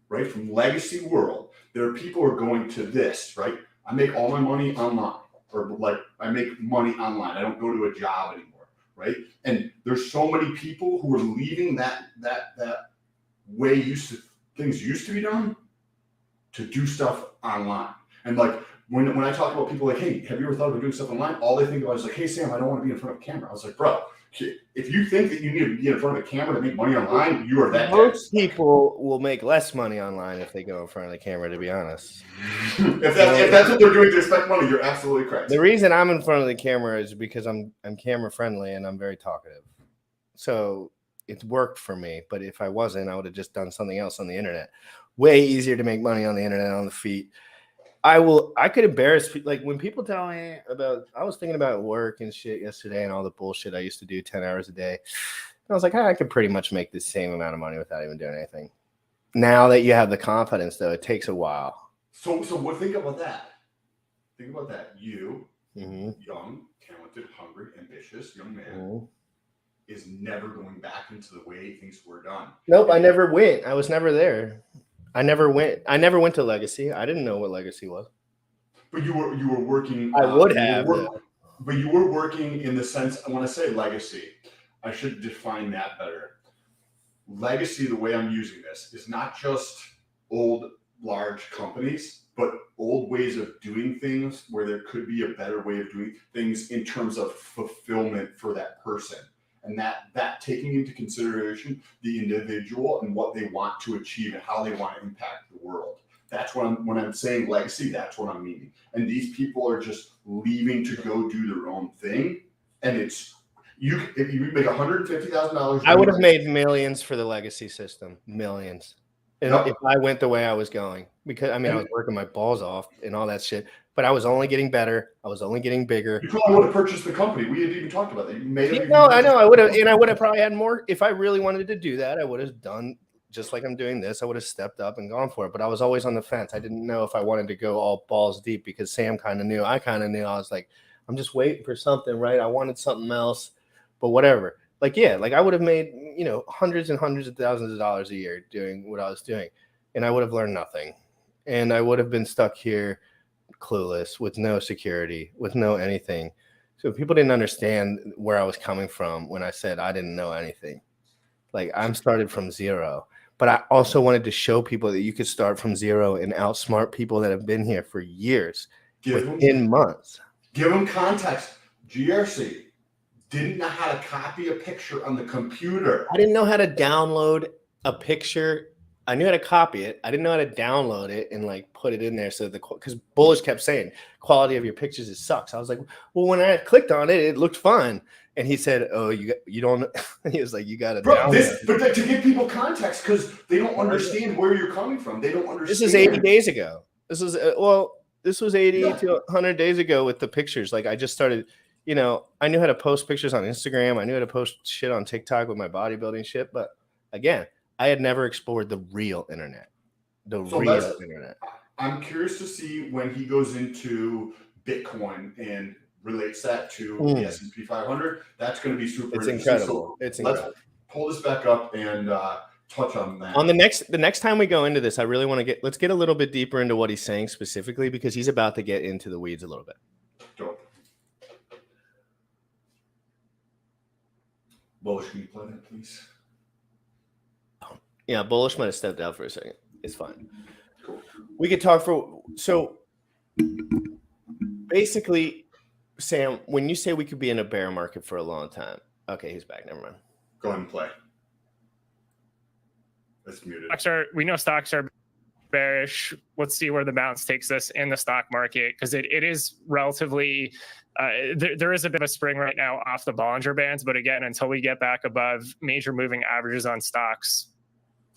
S4: right, from legacy world. There are people who are going to this, right? I make all my money online, or I make money online. I don't go to a job anymore, right? And there's so many people who are leaving that way things used to be done to do stuff online. And when I talk about people hey, have you ever thought about doing stuff online? All they think about is hey, Sam, I don't want to be in front of a camera. I was bro, if you think that you need to be in front of a camera to make money online, you are that
S1: Most people will make less money online if they go in front of the camera, to be honest.
S4: if that's what they're doing to expect money, you're absolutely correct.
S1: The reason I'm in front of the camera is because I'm camera friendly and I'm very talkative. So it's worked for me. But if I wasn't, I would have just done something else on the internet. Way easier to make money on the internet on the feet. I could embarrass people. Like when people tell me about, I was thinking about work and shit yesterday and all the bullshit I used to do 10 hours a day. And I was like, I could pretty much make the same amount of money without even doing anything. Now that you have the confidence, though, it takes a while.
S4: So what? Think about that. Think about that. You,
S1: Mm-hmm.
S4: young, talented, hungry, ambitious young man,
S1: Mm-hmm.
S4: is never going back into the way things were done.
S1: Nope, I never went. I was never there. I never went to Legacy. I didn't know what Legacy was.
S4: But you were working.
S1: I would have.
S4: But you were working in the sense. When I say legacy, I should define that better. Legacy, the way I'm using this, is not just old large companies, but old ways of doing things where there could be a better way of doing things in terms of fulfillment for that person. And that taking into consideration the individual and what they want to achieve and how they want to impact the world. That's when I'm saying legacy, that's what I'm meaning. And these people are just leaving to go do their own thing. And it's if you make $150,000,
S1: I would have made millions for the Legacy system, millions. And
S4: Yep.
S1: if I went the way I was going, because I mean, I was working my balls off and all that shit, but I was only getting better. I was only getting bigger.
S4: You probably would have purchased the company. We had even talked about that. You may have.
S1: No, I know. I would have, and I would have probably had more. If I really wanted to do that, I would have done just like I'm doing this. I would have stepped up and gone for it. But I was always on the fence. I didn't know if I wanted to go all balls deep because Sam kind of knew. I kind of knew. I was like, I'm just waiting for something, right? I wanted something else, but whatever. Like, yeah, like I would have made, hundreds and hundreds of thousands of dollars a year doing what I was doing. And I would have learned nothing. And I would have been stuck here clueless with no security, with no anything. So people didn't understand where I was coming from when I said I didn't know anything. Like I'm started from zero. But I also wanted to show people that you could start from zero and outsmart people that have been here for years within months.
S4: Give them context. GRC didn't know how to copy a picture on the computer.
S1: I didn't know how to download a picture. I knew how to copy it. I didn't know how to download it and like put it in there. So because Bullish kept saying quality of your pictures, it sucks. I was like, well, when I clicked on it, it looked fine. And he said, oh, you don't. He was like, you got to download.
S4: But to give people context, because they don't understand where you're coming from. They don't understand.
S1: This is 80 days ago. This was 80 to 100 days ago with the pictures. Like I just started, I knew how to post pictures on Instagram. I knew how to post shit on TikTok with my bodybuilding shit. But again, I had never explored the real internet. Internet.
S4: I'm curious to see when he goes into Bitcoin and relates that to the S&P 500. That's going to be super interesting.
S1: Incredible.
S4: So
S1: it's incredible.
S4: Let's pull this back up and touch on that.
S1: On the next time we go into this, I really want to let's get a little bit deeper into what he's saying specifically because he's about to get into the weeds a little bit.
S4: Dope. Bullish, can you play that, please?
S1: Yeah, Bullish might have stepped out for a second. It's fine.
S4: Cool.
S1: We could talk so basically, Sam, when you say we could be in a bear market for a long time, okay, he's back. Never mind.
S4: Go ahead and play. It's muted.
S5: We know stocks are bearish. Let's see where the bounce takes us in the stock market because it is relatively there is a bit of a spring right now off the Bollinger Bands, but again, until we get back above major moving averages on stocks,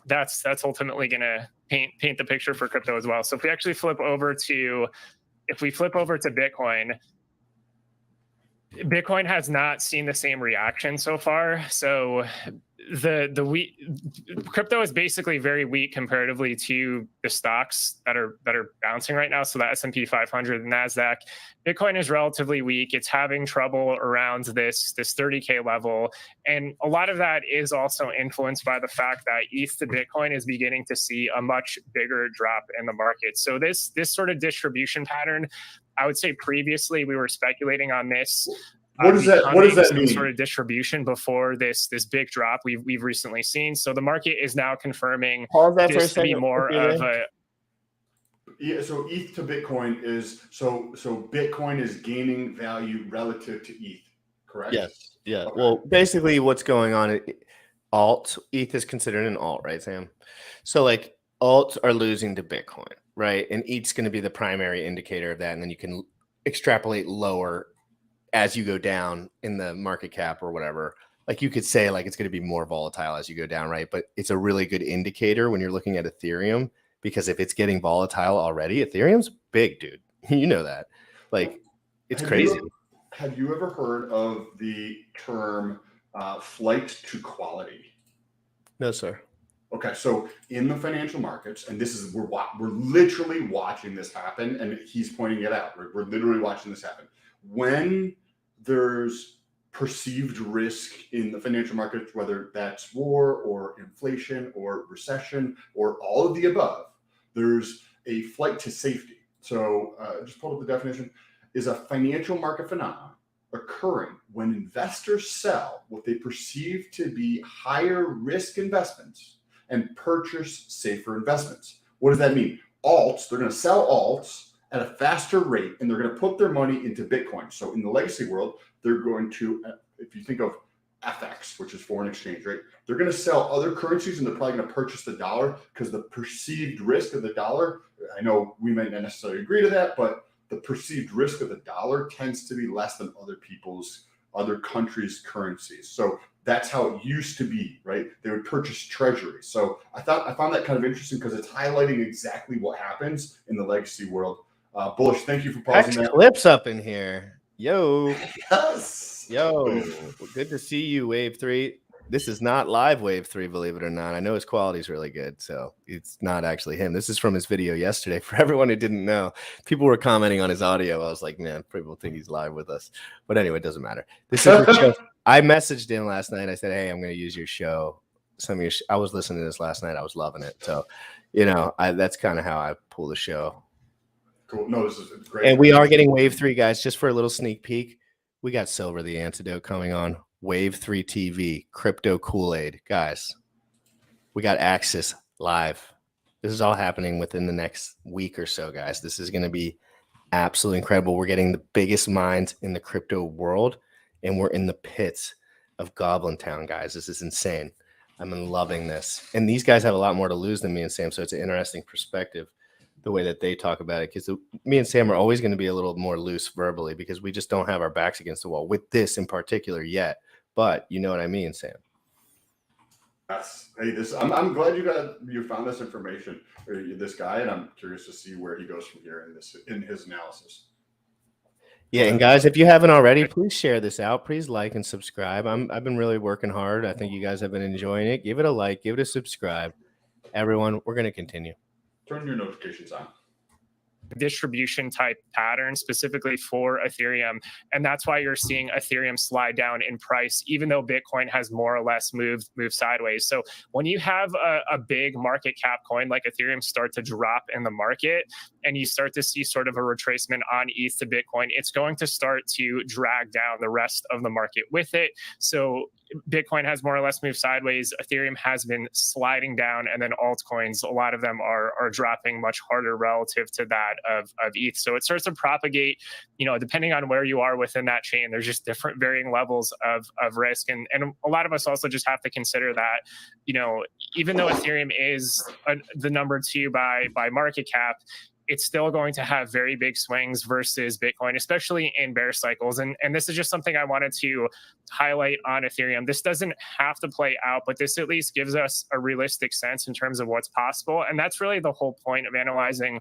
S5: that's ultimately going to paint the picture for crypto as well. So if we actually flip over to Bitcoin has not seen the same reaction so far. So crypto is basically very weak comparatively to the stocks that are bouncing right now. So the S&P 500, the Nasdaq, Bitcoin is relatively weak. It's having trouble around this 30K level. And a lot of that is also influenced by the fact that ETH to Bitcoin is beginning to see a much bigger drop in the market. So this sort of distribution pattern, I would say previously we were speculating on this.
S4: What does that mean?
S5: Sort of distribution before this big drop we've recently seen. So the market is now confirming this to be more of a.
S4: Yeah, so ETH to Bitcoin is so Bitcoin is gaining value relative to ETH, correct?
S1: Yes. Yeah.
S4: Okay.
S1: Well, basically, what's going on? ETH is considered an alt, right, Sam? So like alts are losing to Bitcoin, right? And ETH's going to be the primary indicator of that, and then you can extrapolate lower as you go down in the market cap or whatever. like you could say like it's going to be more volatile as you go down, right? But it's a really good indicator when you're looking at Ethereum, because if it's getting volatile already, Ethereum's big, dude. You know that. Like it's crazy.
S4: Have you ever heard of the term flight to quality?
S1: No, sir.
S4: Okay, so in the financial markets, and this is we're literally watching this happen, and he's pointing it out. We're literally watching this happen. When there's perceived risk in the financial markets, whether that's war or inflation or recession or all of the above, there's a flight to safety. So just pull up the definition, is a financial market phenomenon occurring when investors sell what they perceive to be higher risk investments and purchase safer investments. What does that mean? Alts, they're going to sell alts at a faster rate, and they're going to put their money into Bitcoin. So in the legacy world, they're going to, if you think of FX, which is foreign exchange, right? They're going to sell other currencies, and they're probably going to purchase the dollar because the perceived risk of the dollar, I know we might not necessarily agree to that, but the perceived risk of the dollar tends to be less than other countries' currencies. So that's how it used to be, right? They would purchase treasuries. So I found that kind of interesting because it's highlighting exactly what happens in the legacy world. Bullish, thank you for pausing that.
S1: Clips up in here. Yo.
S4: Yes.
S1: Yo. Good to see you, Wave 3. This is not live Wave 3, believe it or not. I know his quality is really good, so it's not actually him. This is from his video yesterday. For everyone who didn't know, people were commenting on his audio. I was like, man, people think he's live with us. But anyway, it doesn't matter. This is the show. I messaged him last night. I said, hey, I'm going to use your show. I was listening to this last night. I was loving it. So, that's kind of how I pull the show.
S4: Cool. No, this is great.
S1: And we are getting Wave 3, guys, just for a little sneak peek. We got Silver the Antidote coming on. Wave 3 TV, Crypto Kool-Aid. Guys, we got Axis live. This is all happening within the next week or so, guys. This is going to be absolutely incredible. We're getting the biggest minds in the crypto world, and we're in the pits of Goblin Town, guys. This is insane. I'm loving this. And these guys have a lot more to lose than me and Sam, so it's an interesting perspective, the way that they talk about it, because me and Sam are always going to be a little more loose verbally because we just don't have our backs against the wall with this in particular yet. But you know what I mean, Sam.
S4: Yes. Hey, I'm glad you found this information, this guy, and I'm curious to see where he goes from here in his analysis.
S1: Yeah, and guys, if you haven't already, please share this out. Please like and subscribe. I've been really working hard. I think you guys have been enjoying it. Give it a like, give it a subscribe. Everyone, we're going to continue.
S4: Turn your notifications on.
S5: Distribution type pattern specifically for Ethereum. And that's why you're seeing Ethereum slide down in price, even though Bitcoin has more or less moved sideways. So when you have a big market cap coin like Ethereum start to drop in the market, and you start to see sort of a retracement on ETH to Bitcoin, it's going to start to drag down the rest of the market with it. So Bitcoin has more or less moved sideways. Ethereum has been sliding down, and then altcoins, a lot of them are dropping much harder relative to that of ETH. So it starts to propagate, depending on where you are within that chain, there's just different varying levels of risk. And a lot of us also just have to consider that, even though Ethereum is the number 2 by market cap, it's still going to have very big swings versus Bitcoin, especially in bear cycles. And this is just something I wanted to highlight on Ethereum. This doesn't have to play out, but this at least gives us a realistic sense in terms of what's possible. And that's really the whole point of analyzing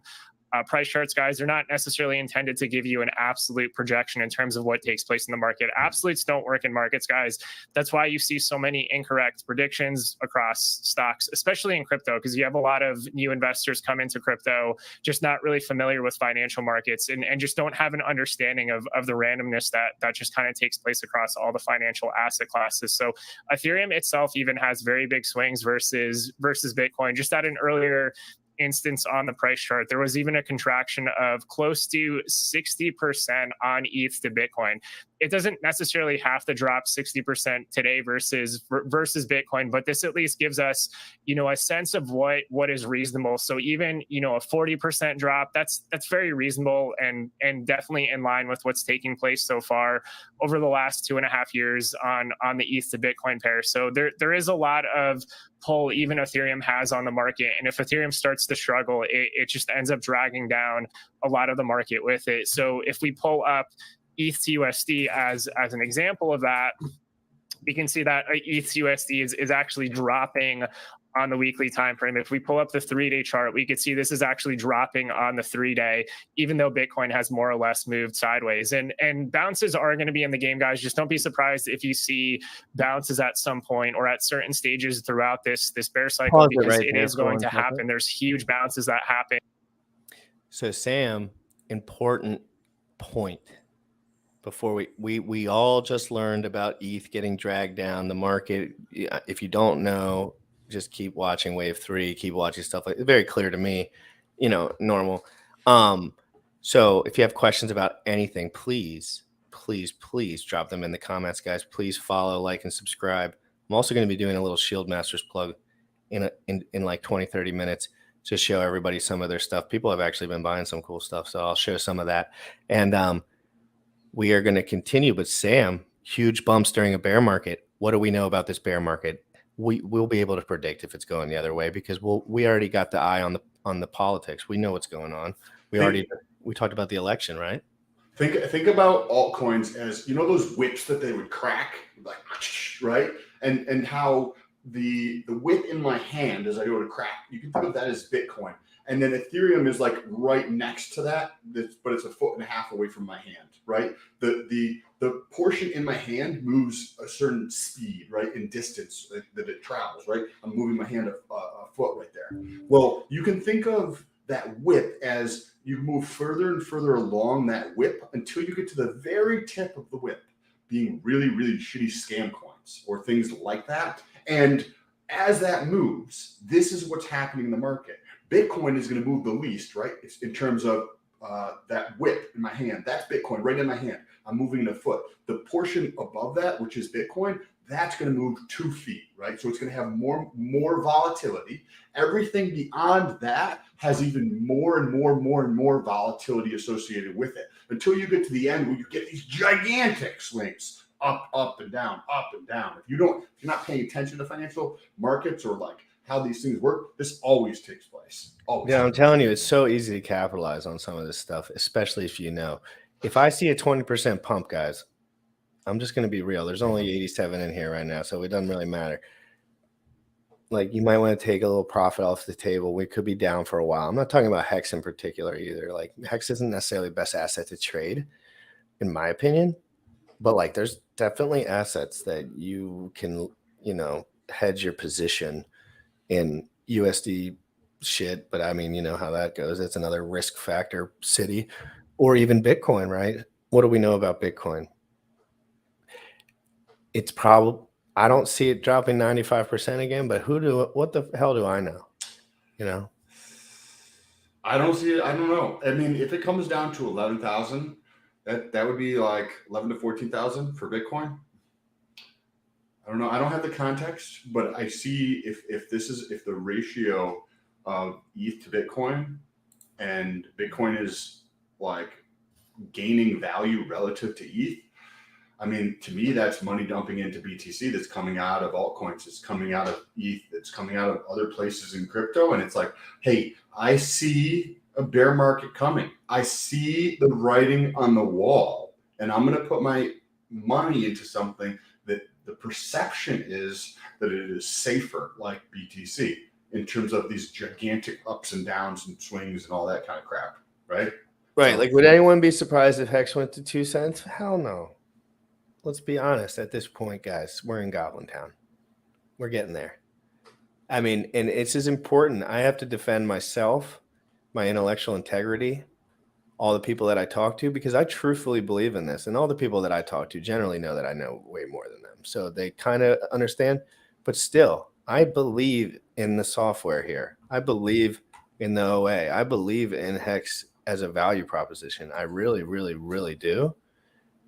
S5: price charts, guys. They're not necessarily intended to give you an absolute projection in terms of what takes place in the market. Absolutes don't work in markets, guys. That's why you see so many incorrect predictions across stocks, especially in crypto, because you have a lot of new investors come into crypto just not really familiar with financial markets and just don't have an understanding of the randomness that just kind of takes place across all the financial asset classes. So Ethereum itself even has very big swings versus Bitcoin. Just at an earlier instance on the price chart, there was even a contraction of close to 60% on ETH to Bitcoin. It doesn't necessarily have to drop 60% today versus Bitcoin, but this at least gives us, a sense of what is reasonable. So even, a 40% drop, that's very reasonable and definitely in line with what's taking place so far over the last 2.5 years on the ETH to Bitcoin pair. So there is a lot of pull even Ethereum has on the market. And if Ethereum starts to struggle, it just ends up dragging down a lot of the market with it. So if we pull up ETH to USD as an example of that, we can see that ETH USD is actually dropping on the weekly time frame. If we pull up the 3-day chart, we could see this is actually dropping on the 3-day, even though Bitcoin has more or less moved sideways. And bounces are going to be in the game, guys. Just don't be surprised if you see bounces at some point or at certain stages throughout this bear cycle, because it is going to happen. There's huge bounces that happen.
S1: So Sam, important point. Before we all just learned about ETH getting dragged down the market. If you don't know, just keep watching Wave 3, keep watching stuff like it's very clear to me, normal. So if you have questions about anything, please drop them in the comments, guys. Please follow, like, and subscribe. I'm also going to be doing a little Shield Masters plug in like 20-30 minutes to show everybody some of their stuff. People have actually been buying some cool stuff, so I'll show some of that. And we are going to continue. But Sam, huge bumps during a bear market. What do we know about this bear market? We'll be able to predict if it's going the other way, because we already got the eye on the politics. We know what's going on. We talked about the election, right?
S4: Think about altcoins as, those whips that they would crack, like, right? And how the whip in my hand as I go to crack, you can think of that as Bitcoin. And then Ethereum is like right next to that, but it's 1.5 feet away from my hand, right? The portion in my hand moves a certain speed, right, in distance that it travels, right? I'm moving my hand a foot right there. Well, you can think of that whip as you move further and further along that whip until you get to the very tip of the whip, being really, really shitty scam coins or things like that. And as that moves, this is what's happening in the market. Bitcoin is going to move the least, right? It's in terms of that whip in my hand. That's Bitcoin right in my hand. I'm moving in a foot. The portion above that, which is Bitcoin, that's going to move 2 feet, right? So it's going to have more volatility. Everything beyond that has even more and more volatility associated with it, until you get to the end where you get these gigantic swings up and down, up and down. If you're not paying attention to financial markets or like how these things work, this always takes place. Always.
S1: Yeah, I'm telling you, it's so easy to capitalize on some of this stuff, especially if you know. If I see a 20% pump, guys, I'm just going to be real. There's only 87 in here right now, so it doesn't really matter. Like, you might want to take a little profit off the table. We could be down for a while. I'm not talking about Hex in particular either. Like, Hex isn't necessarily the best asset to trade, in my opinion. But, like, there's definitely assets that you can, hedge your position in USD shit. But, I mean, you know how that goes. It's another risk factor city. Or even Bitcoin, right? What do we know about Bitcoin? It's probably, I don't see it dropping 95% again, but what the hell do I know?
S4: I don't see it. I don't know. I mean, if it comes down to 11,000, that would be like 11 to 14,000 for Bitcoin. I don't know. I don't have the context, but I see if the ratio of ETH to Bitcoin, and Bitcoin is like gaining value relative to ETH. I mean, to me, that's money dumping into BTC that's coming out of altcoins. It's coming out of ETH. It's coming out of other places in crypto. And it's like, hey, I see a bear market coming. I see the writing on the wall, and I'm going to put my money into something that the perception is that it is safer, like BTC, in terms of these gigantic ups and downs and swings and all that kind of crap, right?
S1: Right. Like, would anyone be surprised if Hex went to 2 cents? Hell no. Let's be honest. At this point, guys, we're in Goblin Town. We're getting there. I mean, and it's as important. I have to defend myself, my intellectual integrity, all the people that I talk to, because I truthfully believe in this. And all the people that I talk to generally know that I know way more than them. So they kind of understand. But still, I believe in the software here. I believe in the OA. I believe in Hex as a value proposition. I really, really, really do.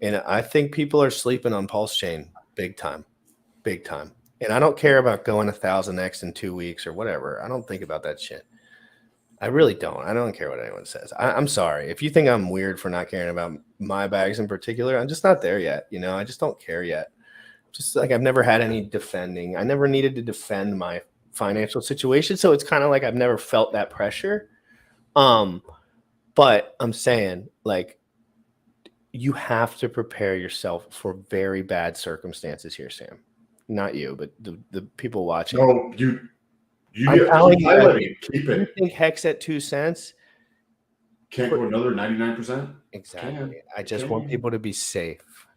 S1: And I think people are sleeping on Pulse Chain big time, big time. And I don't care about going 1,000x in 2 weeks or whatever. I don't think about that shit. I really don't. I don't care what anyone says. I'm sorry. If you think I'm weird for not caring about my bags in particular, I'm just not there yet. I just don't care yet. Just like I've never had any defending. I never needed to defend my financial situation. So it's kind of like I've never felt that pressure. But I'm saying, like, you have to prepare yourself for very bad circumstances here, Sam. Not you, but the people watching.
S4: No,
S1: I'm telling you,
S4: highlighting, keep
S1: you
S4: it.
S1: think Hex at 2 cents?
S4: Can't go another 99%.
S1: Exactly. I just want people to be safe.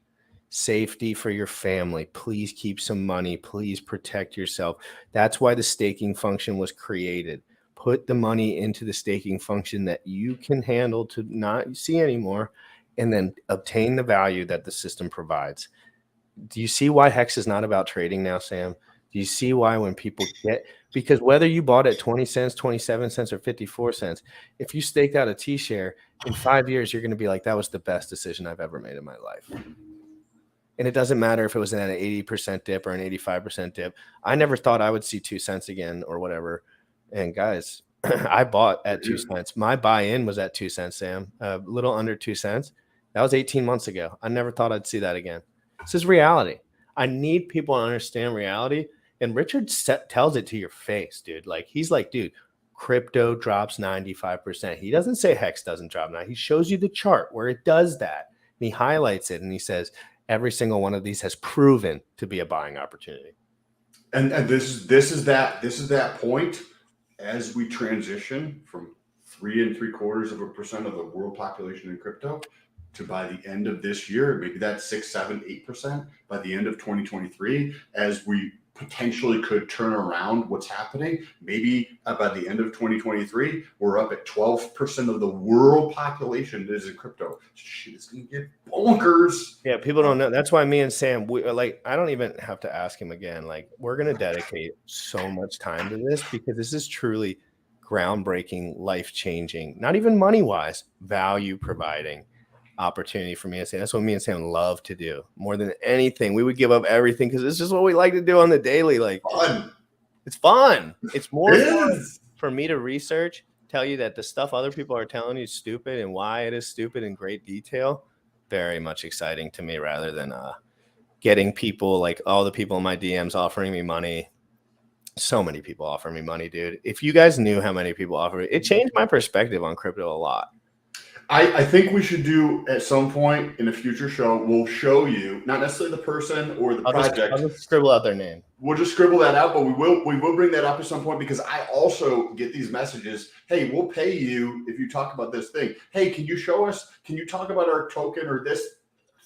S1: Safety for your family. Please keep some money. Please protect yourself. That's why the staking function was created. Put the money into the staking function that you can handle to not see anymore, and then obtain the value that the system provides. Do you see why Hex is not about trading now, Sam? Do you see why when people get, because whether you bought at 20 cents, 27 cents, or 54 cents, if you staked out a T-share in 5 years, you're going to be like, that was the best decision I've ever made in my life. And it doesn't matter if it was at an 80% dip or an 85% dip. I never thought I would see 2 cents again or whatever. And guys, I bought at 2 cents. My buy-in was at 2 cents, Sam, a little under 2 cents. That was 18 months ago. I never thought I'd see that again. This is reality. I need people to understand reality. And Richard tells it to your face, dude. Like, he's like, dude, crypto drops 95%. He doesn't say Hex doesn't drop 90%. He shows you the chart where it does that. And he highlights it and he says, every single one of these has proven to be a buying opportunity.
S4: And this is that point as we transition from 3.75% of the world population in crypto to, by the end of this year, maybe that's 6, 7, 8% by the end of 2023, as we potentially could turn around what's happening. Maybe by the end of 2023, we're up at 12% of the world population that is in crypto. Shit, it's gonna get bonkers.
S1: Yeah, people don't know. That's why me and Sam, we like, I don't even have to ask him again. Like, we're gonna dedicate so much time to this because this is truly groundbreaking, life-changing, not even money-wise, value providing opportunity for me and Sam. That's what me and Sam love to do more than anything. We would give up everything because it's just what we like to do on the daily. Like,
S4: Fun.
S1: it's fun. It's more
S4: It
S1: fun
S4: is.
S1: for me to research, tell you that the stuff other people are telling you is stupid and why it is stupid in great detail. Very much exciting to me, rather than getting people, like all the people in my DMs offering me money. So many people offer me money, dude. If you guys knew how many people offer it changed my perspective on crypto a lot.
S4: I think we should do at some point in a future show, we'll show you, not necessarily the person or the project.
S1: I'll just scribble out their name.
S4: We'll just scribble that out, but we will bring that up at some point, because I also get these messages. Hey, we'll pay you if you talk about this thing. Hey, can you show us? Can you talk about our token or this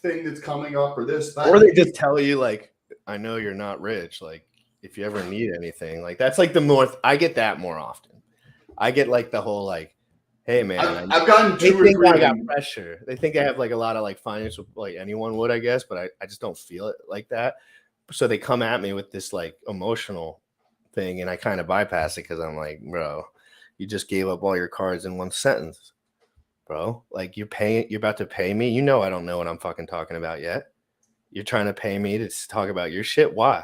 S4: thing that's coming up or this? That?
S1: Or they just tell you, like, I know you're not rich. Like, if you ever need anything, like, that's like the more, I get that more often. I get like the whole, like, hey man,
S4: I've gotten 2 or 3.
S1: I got pressure. They think I have like a lot of like financial, like anyone would, I guess, but I just don't feel it like that. So they come at me with this like emotional thing, and I kind of bypass it because I'm like, bro, you just gave up all your cards in one sentence, bro. Like, you're about to pay me. You know I don't know what I'm fucking talking about yet. You're trying to pay me to talk about your shit. Why?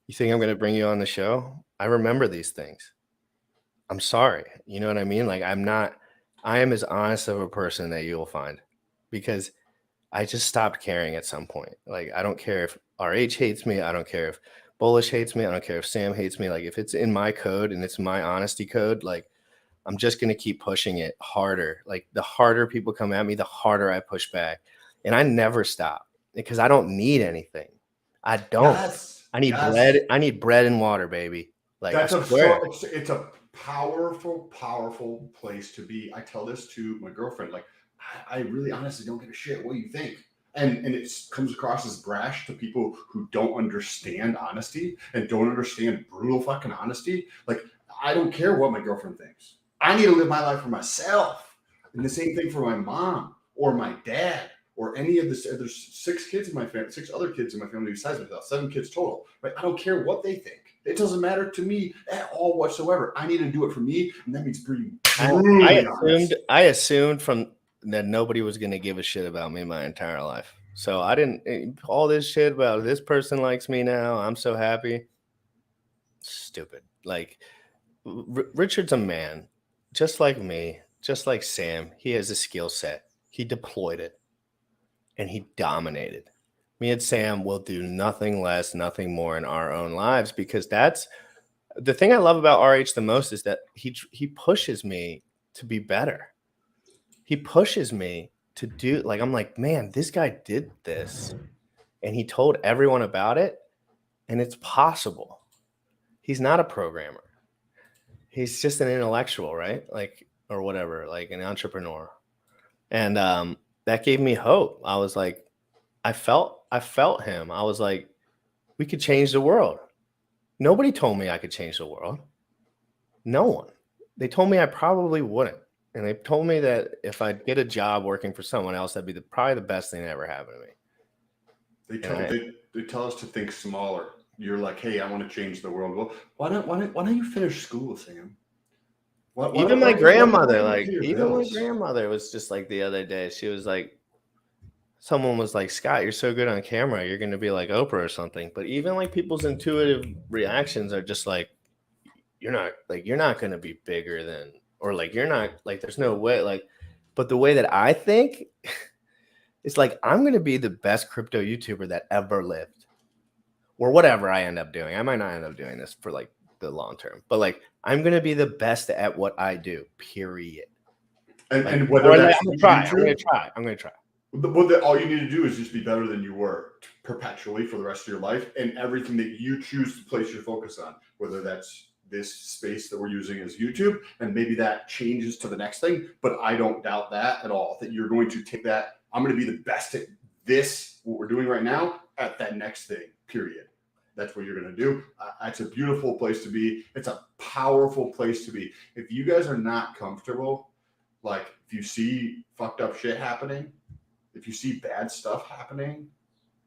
S1: You think I'm gonna bring you on the show? I remember these things. I'm sorry. You know what I mean? Like, I am as honest of a person that you'll find, because I just stopped caring at some point. Like, I don't care if RH hates me. I don't care if Bullish hates me. I don't care if Sam hates me. Like, if it's in my code and it's my honesty code, like, I'm just going to keep pushing it harder. Like, the harder people come at me, the harder I push back. And I never stop, because I don't need anything. I don't.
S4: Yes,
S1: I need bread. I need bread and water, baby. Like,
S4: that's
S1: I swear.
S4: it's a powerful place to be. I tell this to my girlfriend, like, I really honestly don't give a shit what you think. And it comes across as brash to people who don't understand honesty and don't understand brutal fucking honesty. Like, I don't care what my girlfriend thinks. I need to live my life for myself. And the same thing for my mom or my dad or any of the, there's 6 kids in my family, 6 other kids in my family besides myself, 7 kids total. Right? I don't care what they think. It doesn't matter to me at all whatsoever. I need to do it for me, and that means being
S1: I assumed from that nobody was going to give a shit about me my entire life. So I didn't, all this shit about this person likes me now, I'm so happy. Stupid. Like, Richard's a man, just like me, just like Sam. He has a skill set. He deployed it, and he dominated. Me and Sam will do nothing less, nothing more in our own lives, because that's the thing I love about RH the most, is that he pushes me to be better. He pushes me to do, like, I'm like, man, this guy did this and he told everyone about it, and it's possible. He's not a programmer. He's just an intellectual, right? Like, or whatever, like an entrepreneur. And that gave me hope. I was like, I felt him. I was like, we could change the world. Nobody told me I could change the world. No one. They told me I probably wouldn't. And they told me that if I'd get a job working for someone else, that'd be probably the best thing that ever happened to me.
S4: They tell us to think smaller. You're like, hey, I want to change the world. Well, why don't you finish school, Sam?
S1: Even my grandmother was just like the other day. She was like, someone was like, Scott, you're so good on camera. You're going to be like Oprah or something. But even like people's intuitive reactions are just like, you're not going to be bigger than, or like, you're not like, there's no way. Like, but the way that I think is like, I'm going to be the best crypto YouTuber that ever lived, or whatever I end up doing. I might not end up doing this for like the long term, but like, I'm going to be the best at what I do, period.
S4: And whether that's
S1: I'm going to try.
S4: All you need to do is just be better than you were perpetually for the rest of your life, and everything that you choose to place your focus on, whether that's this space that we're using as YouTube, and maybe that changes to the next thing. But I don't doubt that at all, that you're going to take that. I'm going to be the best at this, what we're doing right now, at that next thing, period. That's what you're going to do. It's a beautiful place to be. It's a powerful place to be. If you guys are not comfortable, like if you see fucked up shit happening, if you see bad stuff happening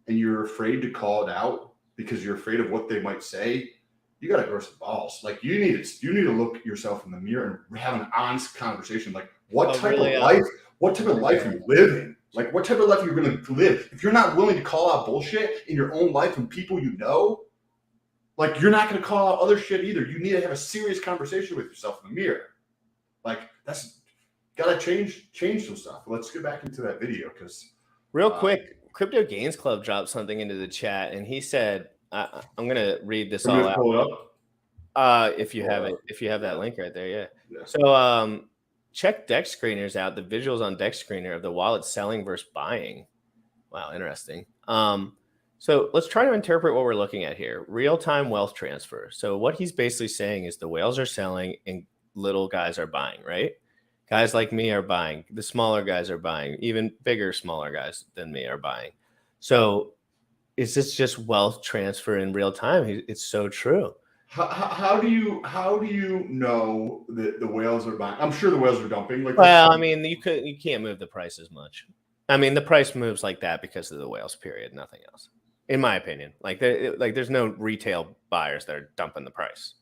S4: and you're afraid to call it out because you're afraid of what they might say, you got to grow some balls. Like you need to look yourself in the mirror and have an honest conversation. Like what type of life are you living? Like what type of life you're going to live? If you're not willing to call out bullshit in your own life and people you know, like you're not going to call out other shit either. You need to have a serious conversation with yourself in the mirror. Like that's got to change some stuff. Let's get back into that video because
S1: real quick, Crypto Gains Club dropped something into the chat, and he said, "I'm going to read this all out."
S4: Pull it up.
S1: If you have it, if you have that link right there, yeah. So check Dex Screeners out. The visuals on Dex Screener of the wallet selling versus buying. Wow, interesting. So let's try to interpret what we're looking at here. Real-time wealth transfer. So what he's basically saying is the whales are selling and little guys are buying, right? Guys like me are buying. The smaller guys are buying. Even bigger, smaller guys than me are buying. So is this just wealth transfer in real time? It's so true.
S4: How do you know that the whales are buying? I'm sure the whales are dumping. Like,
S1: well, I mean, you can't move the price as much. I mean, the price moves like that because of the whales. Period. Nothing else, in my opinion. Like there's no retail buyers that are dumping the price.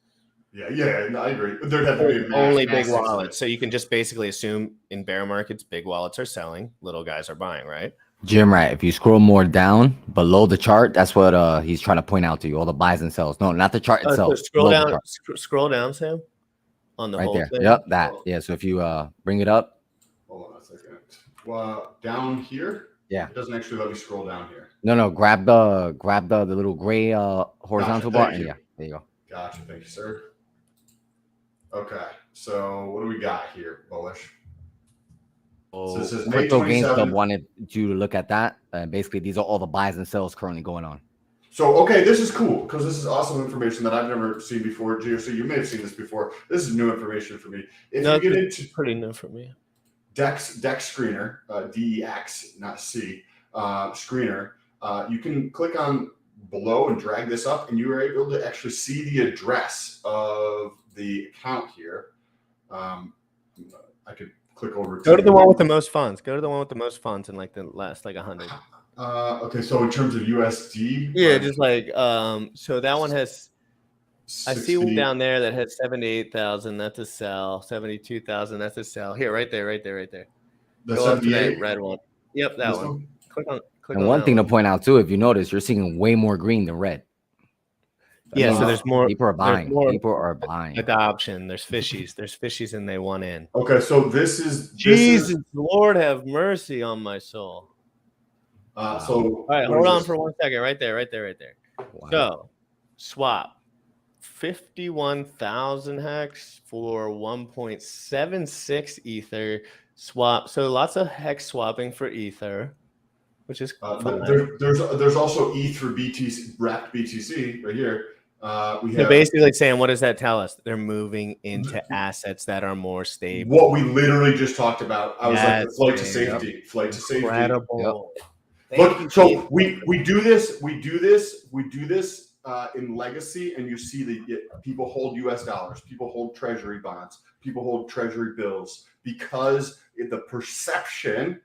S4: Yeah, no, I agree. There'd have to be
S1: only big wallets. So you can just basically assume in bear markets, big wallets are selling, little guys are buying, right?
S6: Jim, right. If you scroll more down below the chart, that's what he's trying to point out to you. All the buys and sells. No, not the chart itself.
S1: So scroll down, Sam. On the
S6: right
S1: whole
S6: there.
S1: thing.
S6: Yep, that. Yeah. So if you bring it up.
S4: Hold on a second. Well, down here.
S6: Yeah.
S4: It doesn't actually let me scroll down here.
S6: No. Grab the little gray horizontal bar. And yeah, there you go.
S4: Gotcha. Thank you, sir. Okay. So what do we got here, Bullish?
S6: So
S4: this is
S6: Crypto Gains Club wanted you to look at that. Basically, these are all the buys and sells currently going on.
S4: So, okay, this is cool because this is awesome information that I've never seen before. Gio, so you may have seen this before. This is new information for me. If you get into
S1: pretty new for me.
S4: Dex Screener, DEX, not C, Screener, you can click on below and drag this up, and you are able to actually see the address of the account here. I could click over.
S1: Go to the one with the most funds. Go to the one with the most funds in like the last 100.
S4: Okay, so in terms of USD,
S1: yeah, just like so that one has. 60. I see one down there that has 78,000. That's a sell. 72,000. That's a sell. Here, right there.
S4: The
S1: Go up to that red one. Yep, that one. Click on.
S6: And one thing to point out too, if you notice, you're seeing way more green than red.
S1: Yeah, so there's more.
S6: People are buying. People are buying.
S1: Adoption. There's fishies. There's fishies, and they want in.
S4: Okay, so this is
S1: Jesus, Lord have mercy on my soul.
S4: So
S1: all right, hold on for 1 second. Right there.
S6: Wow.
S1: So swap. 51,000 hex for 1.76 ether swap. So lots of hex swapping for ether, which is fine.
S4: There's also ETH for BTC, wrapped BTC right here. We
S1: So
S4: have
S1: basically saying, what does that tell us? They're moving into assets that are more stable.
S4: what we literally just talked about. I was like, the flight to
S1: Yes,
S4: safety, flight to safety.
S1: Incredible.
S4: Look, so we do this in legacy, and you see the people hold US dollars, people hold treasury bonds, people hold treasury bills, because the perception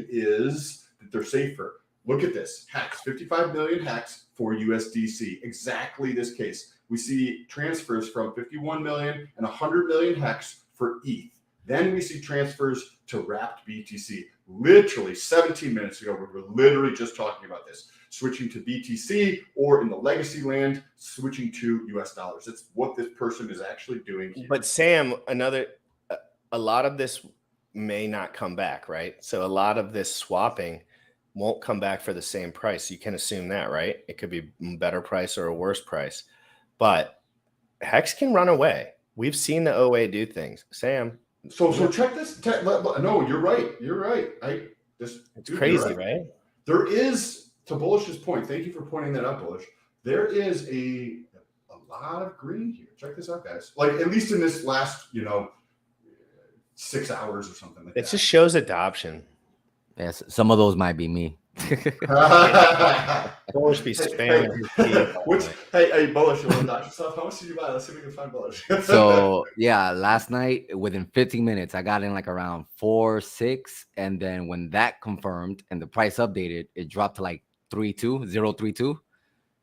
S4: is that they're safer. Look at this. Hex, 55 million hex for USDC. Exactly this case. We see transfers from 51 million and 100 million hex for ETH. Then we see transfers to wrapped BTC. Literally 17 minutes ago, we were literally just talking about this. Switching to BTC, or in the legacy land, switching to US dollars. That's what this person is actually doing here.
S1: But Sam, a lot of this may not come back, right? So a lot of this swapping won't come back for the same price. You can assume that, right? It could be a better price or a worse price. But Hex can run away. We've seen the OA do things. Sam.
S4: So check this. No, you're right. You're right. It's
S1: crazy, right?
S4: There is, to Bullish's point, thank you for pointing that out, Bullish. There is a lot of green here. Check this out, guys. Like, at least in this last, 6 hours or something like that.
S1: It just shows adoption.
S6: Yes, some of those might be me.
S1: Bullish be spamming.
S4: Hey, Bullish, you want to dox yourself? How much did you buy? Let's see if we can find Bullish.
S6: So yeah, last night within 15 minutes, I got in like around 4-6, and then when that confirmed and the price updated, it dropped to like 0.32.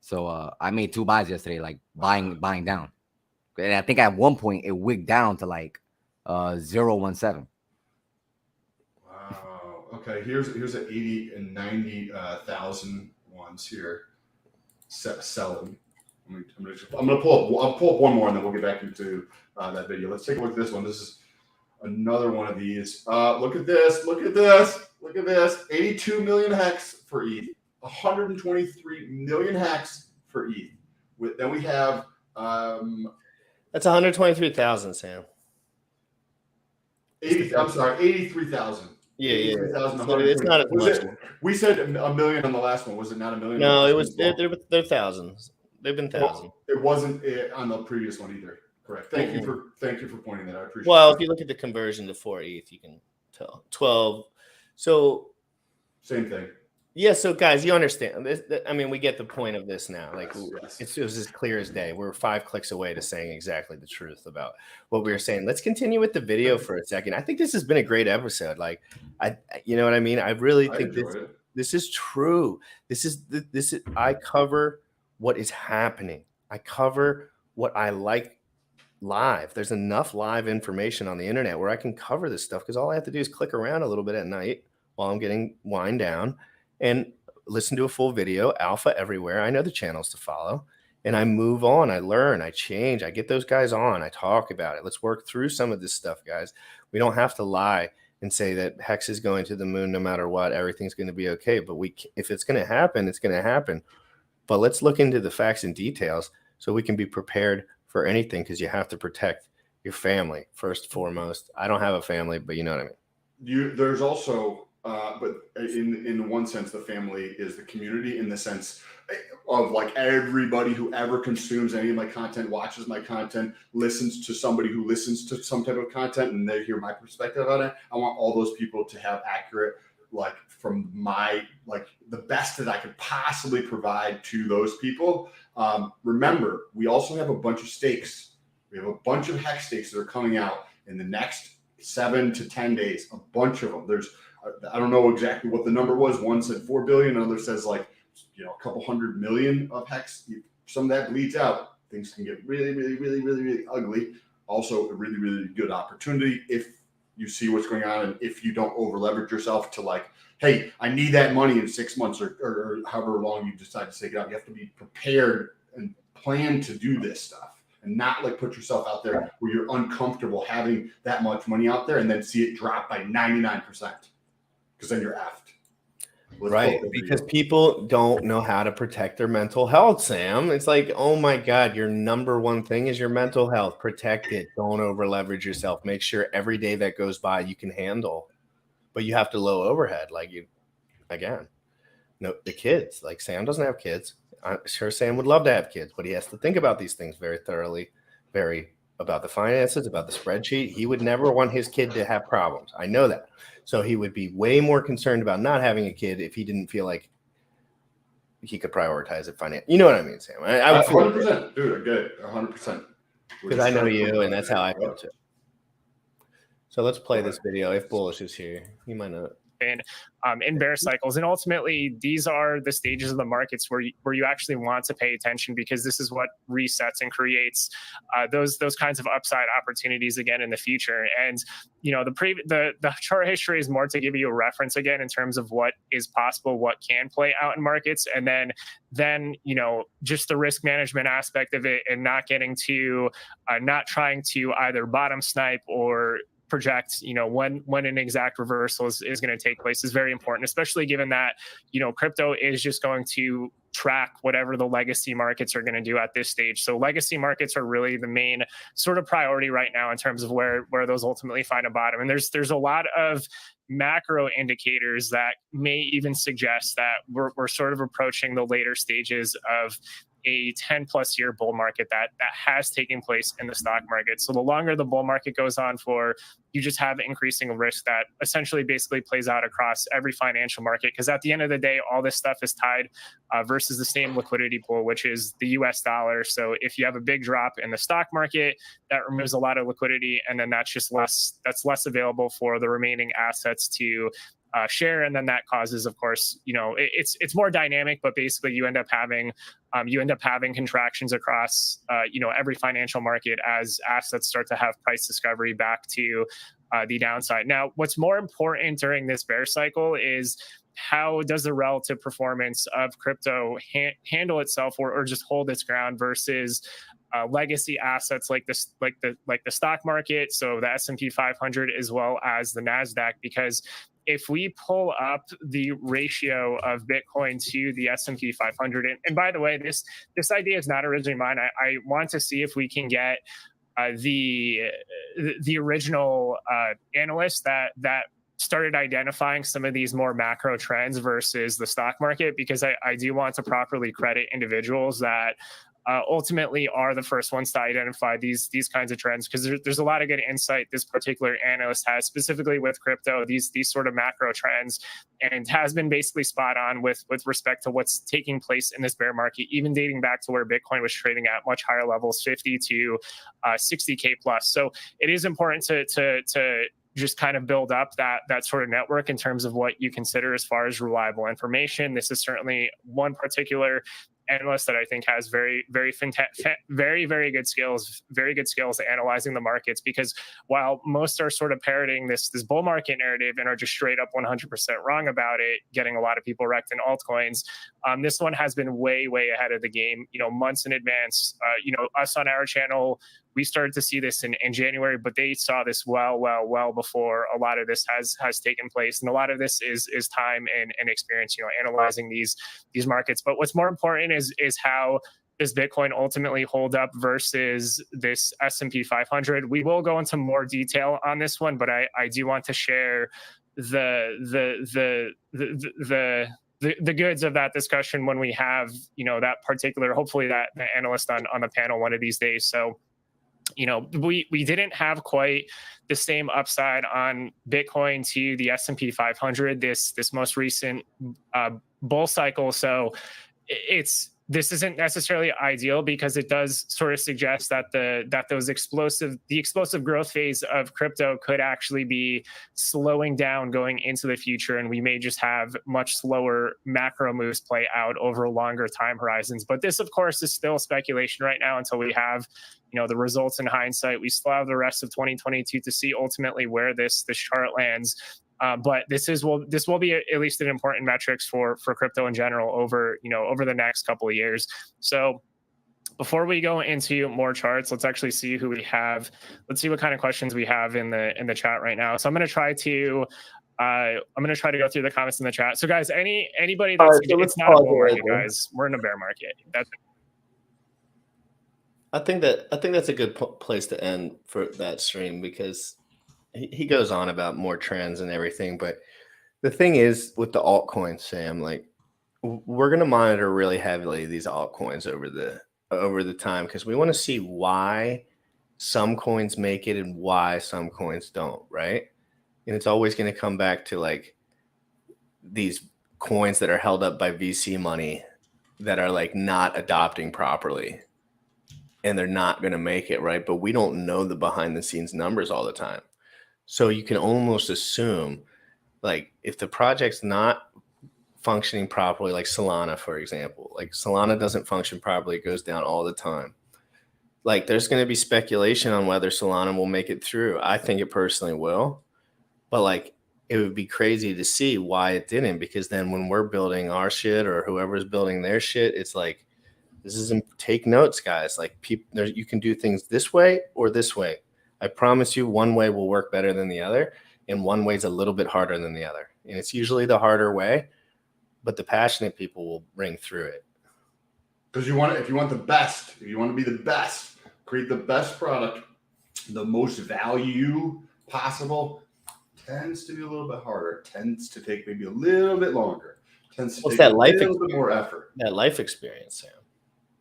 S6: So I made 2 buys yesterday, like buying down, and I think at one point it wigged down to like 0.17.
S4: Wow. Okay. Here's an 80 and 90,000 ones here. Selling. I'm gonna pull up one more, and then we'll get back into that video. Let's take a look at this one. This is another one of these. Look at this. Look at this. Look at this. 82 million hex for ETH. 123 million hex for ETH. Then we have
S1: that's 123,000, Sam.
S4: 83,000.
S1: Yeah.
S4: It's
S1: not as much.
S4: We said a million on the last one. Was it not a million?
S1: No, it was. They're thousands. They've been thousands.
S4: It wasn't on the previous one either. Correct. Thank you for pointing that out. I appreciate.
S1: Well,
S4: that.
S1: if you look at the conversion to 4 ETH, you can tell 12. So
S4: same thing.
S1: Yeah, so guys, you understand this. I mean, we get the point of this now. Like,
S4: yes.
S1: It was as clear as day. We're 5 clicks away to saying exactly the truth about what we were saying. Let's continue with the video for a second. I think this has been a great episode. Like, you know what I mean? I really think this is true. This is I cover what is happening. I cover what I like live. There's enough live information on the internet where I can cover this stuff, because all I have to do is click around a little bit at night while I'm getting wind down and listen to a full video, alpha everywhere. I know the channels to follow, and I move on. I learn, I change, I get those guys on, I talk about it. Let's work through some of this stuff, guys. We don't have to lie and say that Hex is going to the moon no matter what. Everything's going to be okay. But if it's going to happen, it's going to happen. But let's look into the facts and details so we can be prepared for anything, because you have to protect your family first and foremost. I don't have a family, but you know what I mean.
S4: There's also but in one sense, the family is the community, in the sense of like everybody who ever consumes any of my content, watches my content, listens to somebody who listens to some type of content, and they hear my perspective on it. I want all those people to have accurate, like, from my, like, the best that I could possibly provide to those people. Remember, we also have a bunch of stakes. We have a bunch of Hex stakes that are coming out in the next 7 to 10 days. A bunch of them. I don't know exactly what the number was. One said 4 billion, another says like, a couple 100 million of Hex. Some of that bleeds out. Things can get really, really, really, really, really ugly. Also, a really, really good opportunity if you see what's going on, and if you don't over leverage yourself to like, hey, I need that money in 6 months or however long you decide to take it out. You have to be prepared and plan to do this stuff, and not like put yourself out there where you're uncomfortable having that much money out there and then see it drop by 99%. Because then you're effed. Let's
S1: Right,
S4: put the
S1: because
S4: video.
S1: people don't know how to protect their mental health, Sam. It's like, oh my God, your number one thing is your mental health. Protect it. Don't over leverage yourself. Make sure every day that goes by you can handle, but you have to low overhead. Like you, again, no, the kids. Like Sam doesn't have kids. I'm sure Sam would love to have kids, but he has to think about these things very thoroughly, very about the finances, about the spreadsheet. He would never want his kid to have problems. I know that. So he would be way more concerned about not having a kid if he didn't feel like he could prioritize it financially. You know what I mean, Sam? I would feel
S4: 100%, dude. I get it. 100%.
S1: because I know you, and that's how I feel too. So let's play this video. If Bullish is here, he might not.
S5: In bear cycles, and ultimately these are the stages of the markets where you actually want to pay attention, because this is what resets and creates those kinds of upside opportunities again in the future. And the chart history is more to give you a reference again in terms of what is possible, what can play out in markets, and then just the risk management aspect of it, and not getting to not trying to either bottom snipe or project when an exact reversal is going to take place is very important, especially given that crypto is just going to track whatever the legacy markets are going to do at this stage. So legacy markets are really the main sort of priority right now in terms of where those ultimately find a bottom. And there's a lot of macro indicators that may even suggest that we're sort of approaching the later stages of a 10 plus year bull market that has taken place in the stock market. So the longer the bull market goes on for, you just have increasing risk that essentially basically plays out across every financial market. Because at the end of the day, all this stuff is tied versus the same liquidity pool, which is the US dollar. So if you have a big drop in the stock market, that removes a lot of liquidity, and then that's less available for the remaining assets to share, and then that causes, of course, it's more dynamic, but basically you end up having contractions across every financial market as assets start to have price discovery back to the downside. Now, what's more important during this bear cycle is how does the relative performance of crypto handle itself or just hold its ground versus legacy assets like the stock market, so the S&P 500 as well as the NASDAQ. Because if we pull up the ratio of Bitcoin to the S&P 500, and by the way, this idea is not originally mine. I want to see if we can get the original analyst that started identifying some of these more macro trends versus the stock market, because I do want to properly credit individuals that ultimately are the first ones to identify these kinds of trends, because there's a lot of good insight this particular analyst has specifically with crypto, these sort of macro trends, and has been basically spot on with respect to what's taking place in this bear market, even dating back to where Bitcoin was trading at much higher levels, 50 to 60K plus. So it is important to just kind of build up that sort of network in terms of what you consider as far as reliable information. This is certainly one particular analyst that I think has very good skills at analyzing the markets, because while most are sort of parroting this bull market narrative and are just straight up 100% wrong about it, getting a lot of people wrecked in altcoins, this one has been way ahead of the game, months in advance. Us on our channel, we started to see this in January, but they saw this well before a lot of this has taken place. And a lot of this is time and experience, analyzing these markets. But what's more important is how does Bitcoin ultimately hold up versus this S&P 500? We will go into more detail on this one, but I do want to share the goods of that discussion when we have, that particular, hopefully that the analyst on the panel one of these days. So, we didn't have quite the same upside on Bitcoin to the S&P 500 this most recent bull cycle. So this isn't necessarily ideal, because it does sort of suggest that the explosive growth phase of crypto could actually be slowing down going into the future, and we may just have much slower macro moves play out over longer time horizons. But this, of course, is still speculation right now until we have the results in hindsight. We still have the rest of 2022 to see ultimately where this chart lands. But this will be at least an important metrics for crypto in general over the next couple of years. So before we go into more charts, let's actually see who we have. Let's see what kind of questions we have in the chat right now. So I'm going to try to I'm going to try to go through the comments in the chat. So guys, anybody
S1: All
S5: that's
S1: right, so
S5: it's
S1: let's
S5: not a
S1: pause it
S5: bull
S1: right
S5: market,
S1: there.
S5: guys. We're in a bear market.
S1: I think that's a good place to end for that stream, because he goes on about more trends and everything. But the thing is with the altcoins, Sam, like we're going to monitor really heavily these altcoins over the time, because we want to see why some coins make it and why some coins don't, right? And it's always going to come back to like these coins that are held up by VC money that are like not adopting properly, and they're not going to make it, right? But we don't know the behind the scenes numbers all the time. So you can almost assume, like, if the project's not functioning properly, like Solana, for example, like Solana doesn't function properly, it goes down all the time. Like, there's going to be speculation on whether Solana will make it through. I think it personally will, but like, it would be crazy to see why it didn't, because then when we're building our shit or whoever's building their shit, it's like, this isn't, take notes, guys. Like, people, you can do things this way or this way. I promise you, one way will work better than the other, and one way's a little bit harder than the other. And it's usually the harder way, but the passionate people will ring through it.
S4: Because if you want the best, if you want to be the best, create the best product, the most value possible, tends to be a little bit harder. It tends to take maybe a little bit longer. It tends to take
S1: that
S4: a little bit more effort.
S1: That life experience, Sam.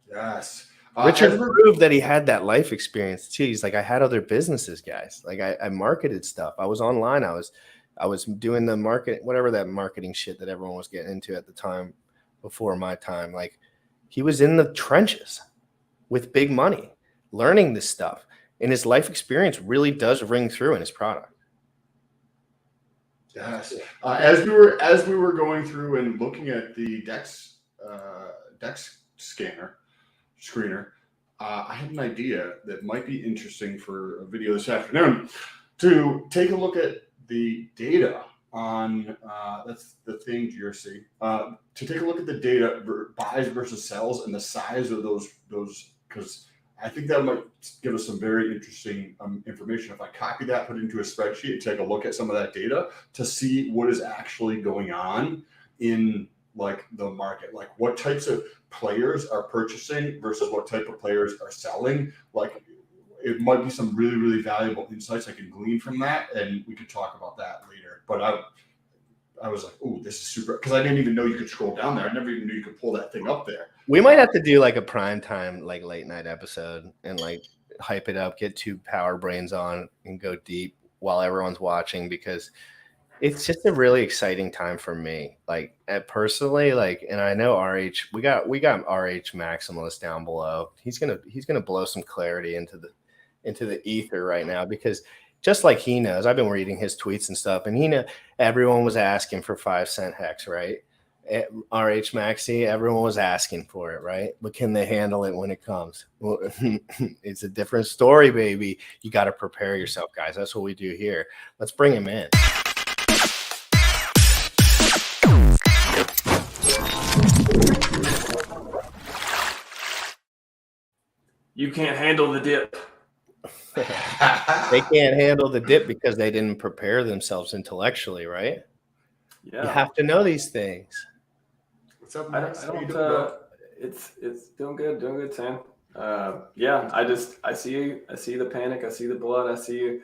S4: Yes.
S1: Richard proved that he had that life experience too. He's like, I had other businesses, guys. Like I marketed stuff. I was online. I was doing the market, whatever that marketing shit that everyone was getting into at the time before my time. Like, he was in the trenches with big money, learning this stuff. And his life experience really does ring through in his product.
S4: Yes. As we were going through and looking at the Dex screener, I had an idea that might be interesting for a video this afternoon, to take a look at the data on that's the thing, Jersey. To take a look at the data, buys versus sells, and the size of those, because I think that might give us some very interesting information. If I copy that, put it into a spreadsheet, take a look at some of that data to see what is actually going on in like the market, like what types of players are purchasing versus what type of players are selling. Like, it might be some really, really valuable insights I can glean from that, and we could talk about that later. But I was like, oh, this is super, because I didn't even know you could scroll down there. I never even knew you could pull that thing up there.
S1: We might have to do like a prime time, like late night episode, and like hype it up, get two power brains on and go deep while everyone's watching, because it's just a really exciting time for me. Like, personally, like, and I know RH, we got RH Maximalist down below. He's gonna blow some clarity into the ether right now, because just like he knows, I've been reading his tweets and stuff, and he know everyone was asking for 5-cent hex, right? RH Maxi, everyone was asking for it, right? But can they handle it when it comes? Well, it's a different story, baby. You got to prepare yourself, guys. That's what we do here. Let's bring him in.
S7: You can't handle the dip.
S1: They can't handle the dip because they didn't prepare themselves intellectually, right?
S7: Yeah.
S1: You have to know these things.
S4: What's up,
S7: I
S4: Max? How you
S7: don't.
S4: doing, bro?
S7: It's doing good, Sam. Yeah. I see the panic. I see the blood. I see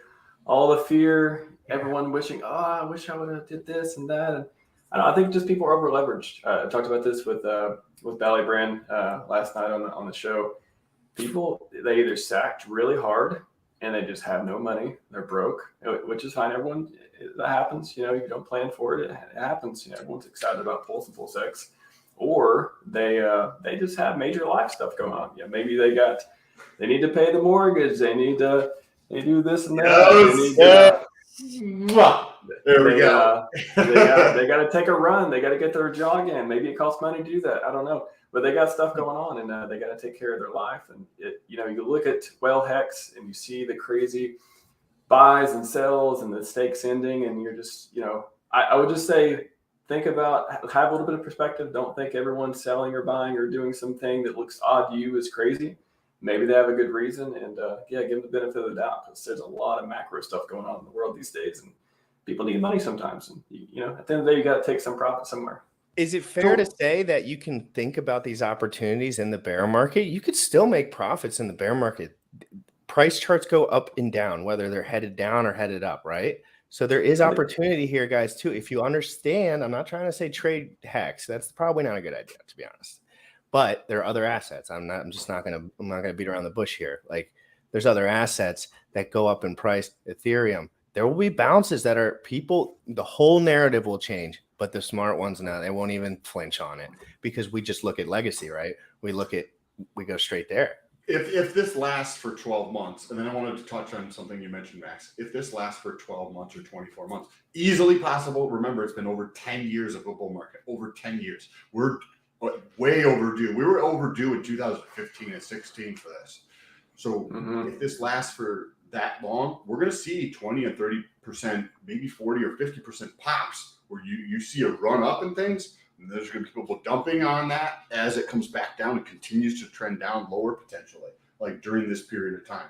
S7: all the fear. Everyone wishing, oh, I wish I would have did this and that. And I think just people are over leveraged. I talked about this with Valley Brand last night on the show. People, they either sacked really hard and they just have no money. They're broke, which is fine. Everyone, that happens. You know, you don't plan for it. It happens. You know, everyone's excited about pulse and pulse X. Or they just have major life stuff going on. Yeah, maybe they need to pay the mortgage. They do this and that.
S4: There we go.
S7: They got to take a run. They got to get their jog in. Maybe it costs money to do that. I don't know. But they got stuff going on, and they got to take care of their life. And you look at Whale Hex, and you see the crazy buys and sells, and the stakes ending, and you're just, I would just say, think about, have a little bit of perspective. Don't think everyone's selling or buying or doing something that looks odd to you is crazy. Maybe they have a good reason, and give them the benefit of the doubt, because there's a lot of macro stuff going on in the world these days, and people need money sometimes. And, at the end of the day, you got to take some profit somewhere.
S1: Is it fair to say that you can think about these opportunities in the bear market? You could still make profits in the bear market. Price charts go up and down, whether they're headed down or headed up, right? So there is opportunity here, guys, too. If you understand, I'm not trying to say trade Hex. That's probably not a good idea, to be honest. But there are other assets. I'm not gonna beat around the bush here. Like, there's other assets that go up in price. Ethereum. There will be bounces that are the whole narrative will change, but the smart ones now, they won't even flinch on it because we just look at legacy, right? We go straight there.
S4: If this lasts for 12 months, and then I wanted to touch on something you mentioned, Max. If this lasts for 12 months or 24 months, easily possible. Remember, it's been over 10 years of a bull market, over 10 years. We're way overdue. We were overdue in 2015 and 16 for this. So if this lasts for that long, we're going to see 20 and 30%, maybe 40 or 50% pops where you see a run up in things. And there's going to be people dumping on that as it comes back down and continues to trend down lower potentially, like during this period of time.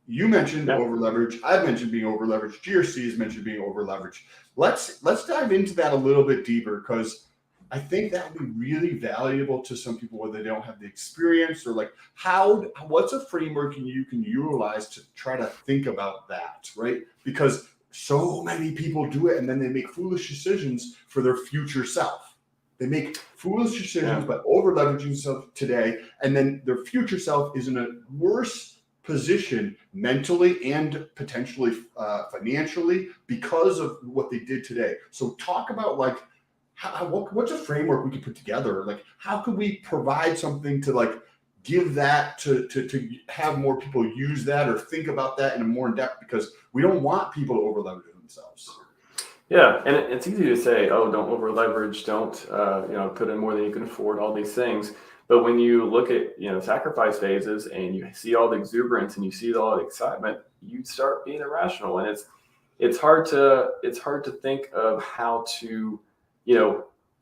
S4: You mentioned over leverage. I've mentioned being over leveraged. GRC has mentioned being over leveraged. Let's dive into that a little bit deeper, because I think that would be really valuable to some people whether they don't have the experience or like what's a framework you can utilize to try to think about that, right? Because so many people do it and then they make foolish decisions for their future self. They make foolish decisions by over leveraging stuff today, and then their future self is in a worse position mentally and potentially financially because of what they did today. So talk about like what's a framework we could put together? Like, how could we provide something to like give that to have more people use that or think about that in a more in depth, because we don't want people to over leverage themselves.
S7: Yeah, and it's easy to say, oh, don't over leverage, don't put in more than you can afford, all these things. But when you look at sacrifice phases and you see all the exuberance and you see all the excitement, you start being irrational, and it's hard to think of how to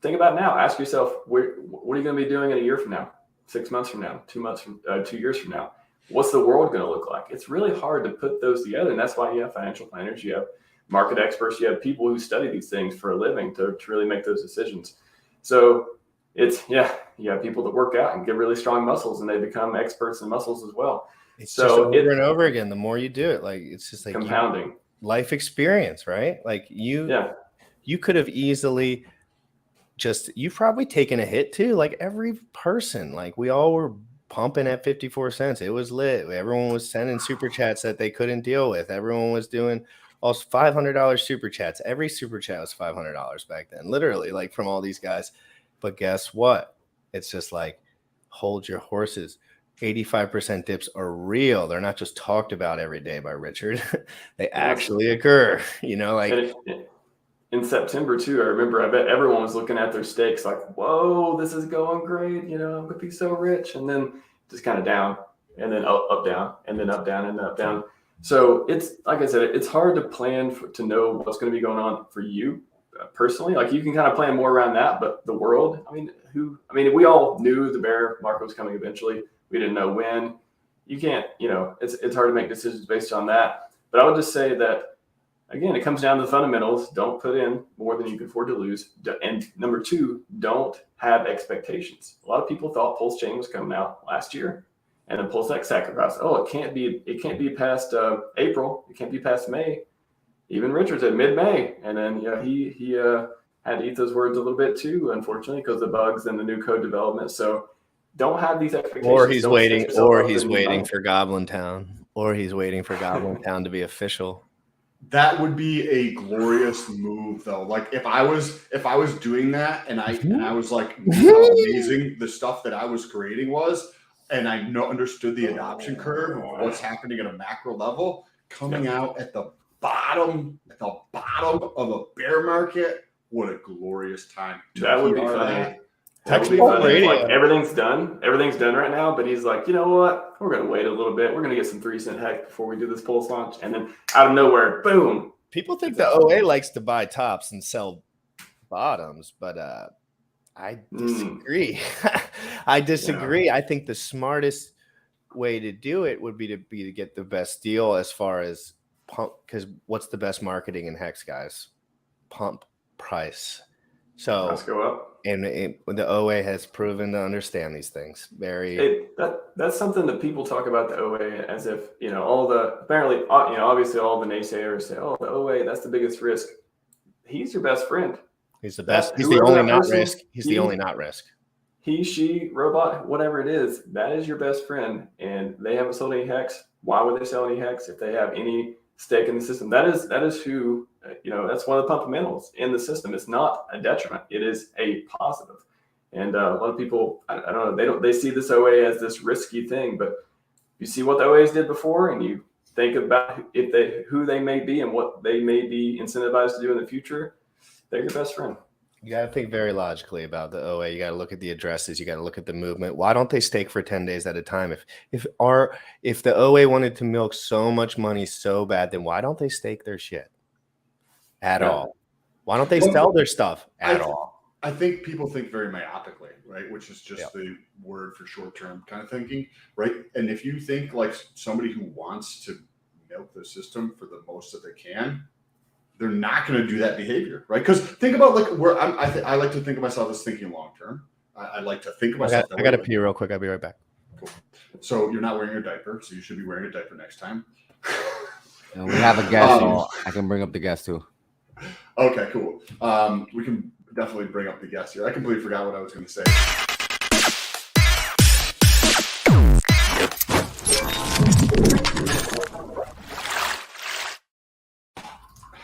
S7: think about now. Ask yourself, what are you going to be doing in a year from now, 6 months from now, 2 years from now? What's the world going to look like? It's really hard to put those together, and that's why you have financial planners, you have market experts, you have people who study these things for a living to really make those decisions. So you have people that work out and get really strong muscles and they become experts in muscles as well.
S1: It's so just over and over again. The more you do it, like it's just like
S7: compounding
S1: life experience, right? Like you could have easily you've probably taken a hit too. Like every person, like we all were pumping at 54 cents. It was lit. Everyone was sending super chats that they couldn't deal with. Everyone was doing also $500 super chats. Every super chat was $500 back then, literally, like from all these guys. But guess what? It's just like, hold your horses. 85% dips are real. They're not just talked about every day by Richard. They actually occur, like
S7: in September too. I remember, I bet everyone was looking at their stakes like, whoa, this is going great. I'm going to be so rich. And then just kind of down and then up, down, and then up, down, and up, down. So it's like I said, it's hard to plan to know what's going to be going on for you personally. Like you can kind of plan more around that, but the world, we all knew the bear market was coming eventually. We didn't know when. You can't, it's hard to make decisions based on that. But I would just say that, again, it comes down to the fundamentals. Don't put in more than you can afford to lose. And number two, don't have expectations. A lot of people thought Pulse Chain was coming out last year. And then Pulse X sacrifice. Oh, it can't be past April. It can't be past May. Even Richard said mid-May. And then he had to eat those words a little bit too, unfortunately, because of the bugs and the new code development. So don't have these expectations.
S1: Or he's waiting for Goblin Town. Or he's waiting for Goblin Town to be official.
S4: That would be a glorious move, though. Like if I was doing that, and I was like how amazing the stuff that I was creating was, and I understood the adoption curve of what's happening at a macro level, coming out at the bottom of a bear market. What a glorious time!
S7: That would be funny. Like everything's done right now, but he's like, you know what? We're gonna wait a little bit. We're gonna get some 3-cent Hex before we do this Pulse launch, and then out of nowhere, boom!
S1: People think the OA likes to buy tops and sell bottoms, but I disagree. I disagree. Yeah. I think the smartest way to do it would be to get the best deal as far as pump, because what's the best marketing in Hex, guys? Pump price. So
S7: Let's go up.
S1: and the OA has proven to understand these things very.
S7: That's something that people talk about the OA as if, all the, apparently, obviously all the naysayers say, oh, the OA, that's the biggest risk. He's your best friend.
S1: He's the best. He's the only not risk. He's the only not risk.
S7: He, she, robot, whatever it is, that is your best friend. And they haven't sold any Hex. Why would they sell any Hex if they have any stake in the system? That is who, that's one of the fundamentals in the system. It's not a detriment. It is a positive. And a lot of people, I don't know, they see this OA as this risky thing, but you see what the OAs did before, and you think about who they may be and what they may be incentivized to do in the future. They're your best friend.
S1: You got to think very logically about the OA. You got to look at the addresses. You got to look at the movement. Why don't they stake for 10 days at a time? If the OA wanted to milk so much money so bad, then why don't they stake their shit at all? Why don't they sell their stuff at all?
S4: I think people think very myopically, right? Which is just the word for short-term kind of thinking, right? And if you think like somebody who wants to milk the system for the most that they can, they're not going to do that behavior, right? Because think about like where I like to think of myself as thinking long-term. I like to think of myself.
S1: I got to pee real quick. I'll be right back.
S4: Cool. So you're not wearing your diaper, so you should be wearing a diaper next time.
S6: And we have a guest. So I can bring up the guest too.
S4: Okay, cool. We can definitely bring up the guest here. I completely forgot what I was going to say.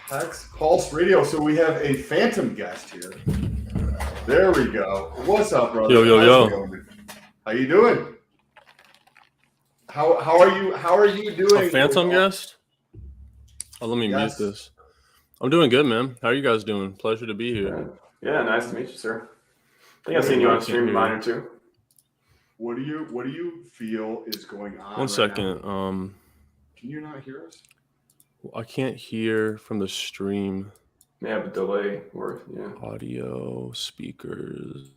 S4: Hex Pulse Radio. So we have a phantom guest here. There we go. What's up, brother?
S8: Yo.
S4: How you doing? How are you doing?
S8: A phantom guest? Oh, let me mute this. I'm doing good, man. How are you guys doing? Pleasure to be here.
S7: Yeah, nice to meet you, sir. I think I've seen you on stream a mine or two.
S4: What do you feel is going on?
S8: One second.
S4: Now? Can you not hear us?
S8: I can't hear from the stream.
S7: May have a delay or
S8: Audio, speakers.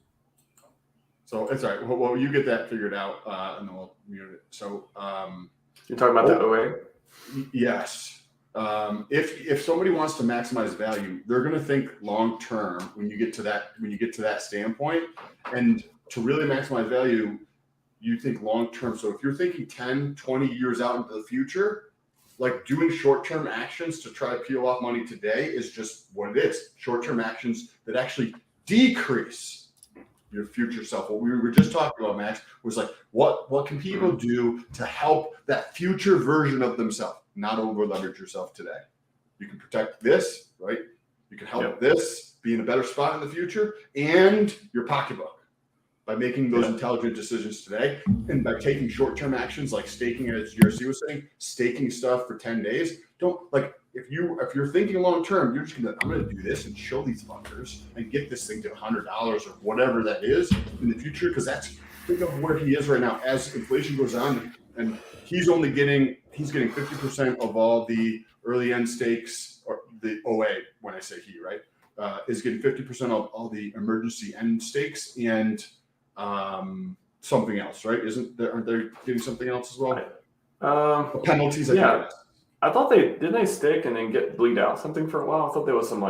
S4: So it's all right. Well, you get that figured out, and then we'll mute it. So
S7: you're talking about the OA?
S4: Yes. If somebody wants to maximize value, they're going to think long term when you get to that standpoint. And to really maximize value, you think long term. So if you're thinking 10, 20 years out into the future, like doing short-term actions to try to peel off money today is just what it is. Short-term actions that actually decrease your future self. What we were just talking about, Max, was like, what can people do to help that future version of themselves, not over leverage yourself today? You can protect this, right? You can help this be in a better spot in the future, and your pocketbook by making those intelligent decisions today, and by taking short-term actions like staking, as GRC was saying, staking stuff for 10 days. Don't like if you're thinking long-term, you're just I'm gonna do this and show these fuckers and get this thing to $100 or whatever that is in the future, because think of where he is right now as inflation goes on, and he's getting 50% of all the early end stakes, or the OA, when I say he, right, is getting 50% of all the emergency end stakes, and something else, right? Aren't they getting something else as well? Penalties.
S7: I thought didn't they stake and then get bleed out something for a while? I thought there was some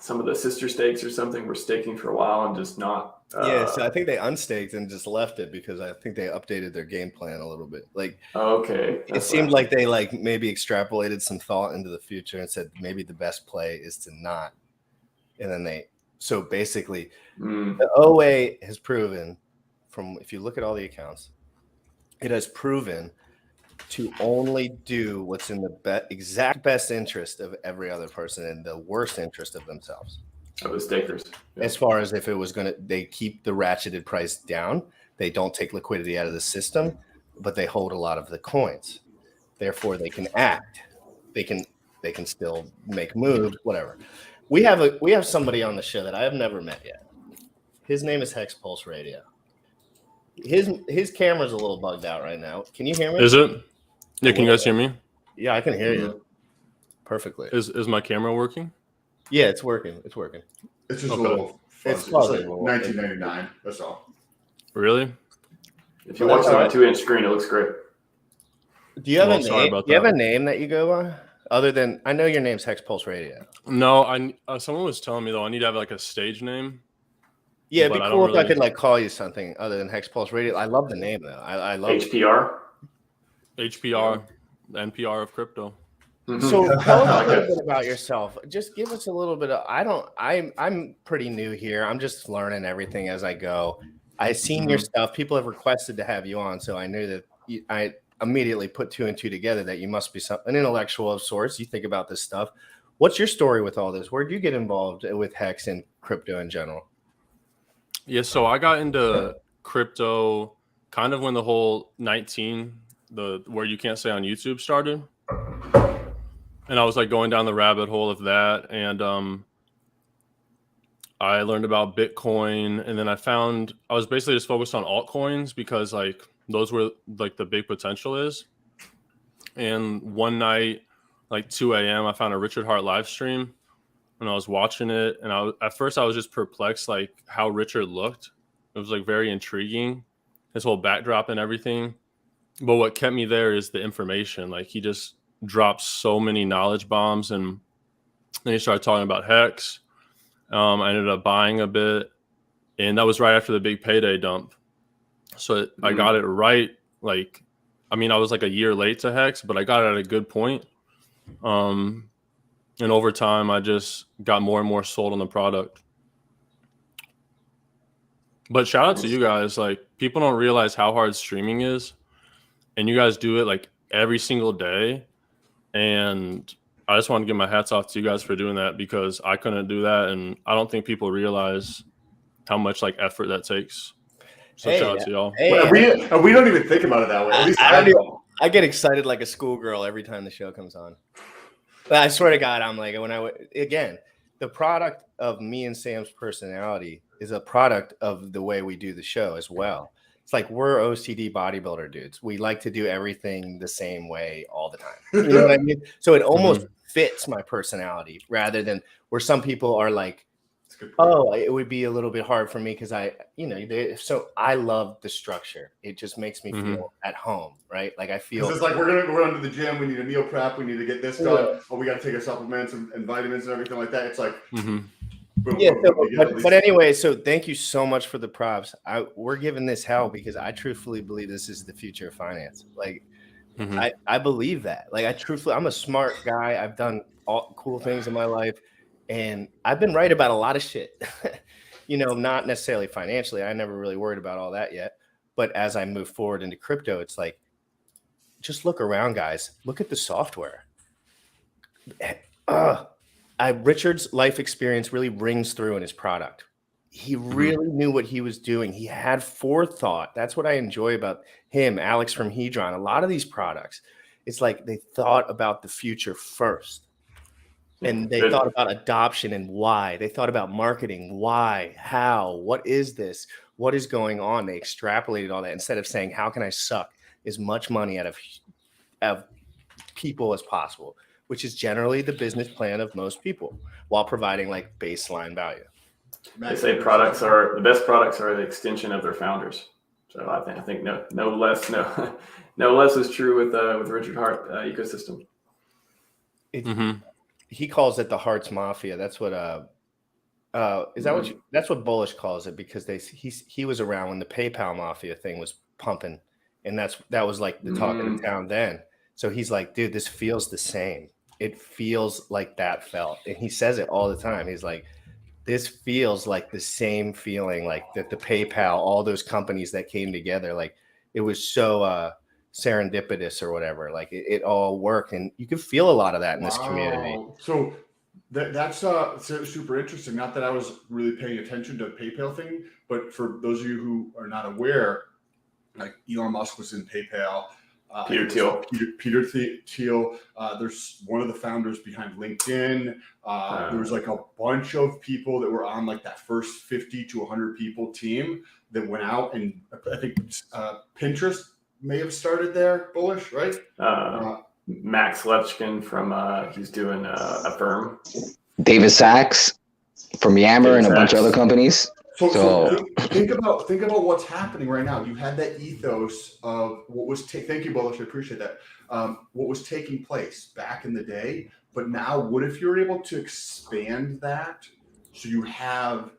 S7: some of the sister stakes or something were staking for a while and just not.
S1: So I think they unstaked and just left it because I think they updated their game plan a little bit. It seemed like they maybe extrapolated some thought into the future and said maybe the best play is to not. And then so basically the OA has proven, if you look at all the accounts, it has proven to only do what's in the exact best interest of every other person and the worst interest of themselves.
S7: Of the stakers. Yeah.
S1: As far as if it was they keep the ratcheted price down, they don't take liquidity out of the system, but they hold a lot of the coins. Therefore, they can act. They can still make moves, whatever. We have somebody on the show that I have never met yet. His name is Hex Pulse Radio. His camera's a little bugged out right now. Can you hear me?
S8: Is it? Yeah, can you guys hear me?
S1: Yeah, I can hear you perfectly.
S8: Is my camera working?
S1: Yeah, it's working. It's working.
S4: It's just a little fuzzy. It's like 1999. That's all.
S8: Really?
S7: If you watch it on a 2-inch screen, it looks great.
S1: Do you have
S8: Well,
S1: a
S8: sorry
S1: name?
S8: about
S1: Do you have
S8: that.
S1: a name that you go by? Other than I know your name's Hex Pulse Radio.
S8: No, someone was telling me though I need to have like a stage name.
S1: Yeah, it'd
S8: But
S1: be
S8: I
S1: cool
S8: don't
S1: if I
S8: really-
S1: could like call you something other than Hex Pulse Radio. I love the name though. I love it.
S7: HPR.
S8: HPR, NPR of crypto.
S1: So tell us
S7: I
S1: a
S7: like
S1: little
S7: it.
S1: bit about yourself. Just give us a little bit of. I'm pretty new here. I'm just learning everything as I go. I've seen your stuff. People have requested to have you on, so I knew that I immediately put 2 and 2 together that you must be an intellectual of sorts. You think about this stuff. What's your story with all this? Where did you get involved with Hex and crypto in general?
S8: Yeah, so I got into crypto kind of when the whole 19, where you can't say on YouTube started. And I was like going down the rabbit hole of that. And I learned about Bitcoin. And then I was basically just focused on altcoins because like those were like the big potential is. And one night, like 2 a.m., I found a Richard Hart live stream and I was watching it. And at first I was just perplexed, like how Richard looked. It was like very intriguing, his whole backdrop and everything. But what kept me there is the information. Like he just dropped so many knowledge bombs, and then he started talking about Hex. I ended up buying a bit, and that was right after the big payday dump. So I got it right. Like, I mean, I was like a year late to Hex, but I got it at a good point. And over time, I just got more and more sold on the product. But shout out to you guys. Like, people don't realize how hard streaming is, and you guys do it like every single day. And I just want to give my hats off to you guys for doing that, because I couldn't do that, and I don't think people realize how much like effort that takes. So
S1: Hey,
S8: shout out to y'all.
S1: Hey,
S4: We don't even think about it that way. At least
S1: I get excited like a schoolgirl every time the show comes on. But I swear to God, I'm like, again, the product of me and Sam's personality is a product of the way we do the show as well. It's like we're OCD bodybuilder dudes. We like to do everything the same way all the time. You know what I mean? So it almost fits my personality rather than where some people are like, oh, it would be a little bit hard for me because so I love the structure. It just makes me feel at home, right? Like I feel
S4: it's like we're gonna go run to the gym. We need a meal prep. We need to get this done. Oh, we got to take our supplements and vitamins and everything like that. It's like, boom,
S1: yeah.
S4: boom, boom,
S1: But anyway, so thank you so much for the props. We're giving this hell because I truthfully believe this is the future of finance. Like I believe that. Like I'm a smart guy. I've done all cool things in my life. And I've been right about a lot of shit, not necessarily financially. I never really worried about all that yet. But as I move forward into crypto, it's like, just look around, guys. Look at the software. Richard's life experience really rings through in his product. He really knew what he was doing. He had forethought. That's what I enjoy about him, Alex from Hedron. A lot of these products, it's like they thought about the future first. And they thought about adoption and why. They thought about marketing, why, how, what is this? What is going on? They extrapolated all that instead of saying, how can I suck as much money out of people as possible, which is generally the business plan of most people, while providing like baseline value.
S7: They say the best products are the extension of their founders. So I think no less is true with Richard Hart ecosystem.
S1: He calls it the Hearts Mafia. That's what is that that's what Bullish calls it, because he was around when the PayPal Mafia thing was pumping, and that was like the talk of the town then. So he's like, dude, this feels the same. It feels like that felt, and he says it all the time. He's like, this feels like the same feeling, like that the PayPal, all those companies that came together, like it was so serendipitous or whatever, like it all worked, and you can feel a lot of that in this community.
S4: So that's super interesting. Not that I was really paying attention to the PayPal thing, but for those of you who are not aware, like Elon Musk was in PayPal. Peter Thiel. There's one of the founders behind LinkedIn. There was like a bunch of people that were on like that first 50 to 100 people team that went out, and I think Pinterest may have started there. Bullish, right?
S7: Max Levchin from he's doing a firm.
S9: David Sachs from Yammer and a bunch of other companies.
S4: So think about what's happening right now. You had that ethos of what was thank you, Bullish. I appreciate that. What was taking place back in the day, but now what if you're able to expand that so you have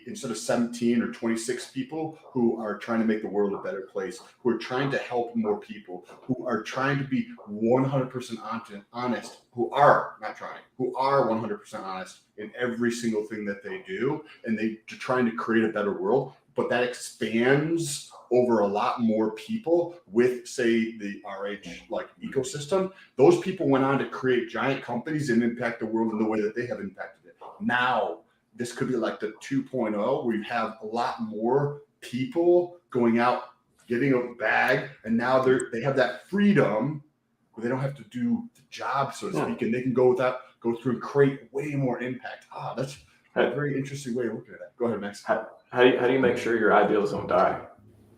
S4: instead of 17 or 26 people who are trying to make the world a better place, who are trying to help more people, who are trying to be 100% honest, who are 100% honest in every single thing that they do, and they're trying to create a better world, but that expands over a lot more people with, say, the RH like ecosystem. Those people went on to create giant companies and impact the world in the way that they have impacted it. Now, this could be like the 2.0 where you have a lot more people going out, getting a bag, and now they have that freedom where they don't have to do the job, so to speak, and they can go through and create way more impact. That's a very interesting way of looking at that. Go ahead, Max.
S7: How do you make sure your ideals don't die?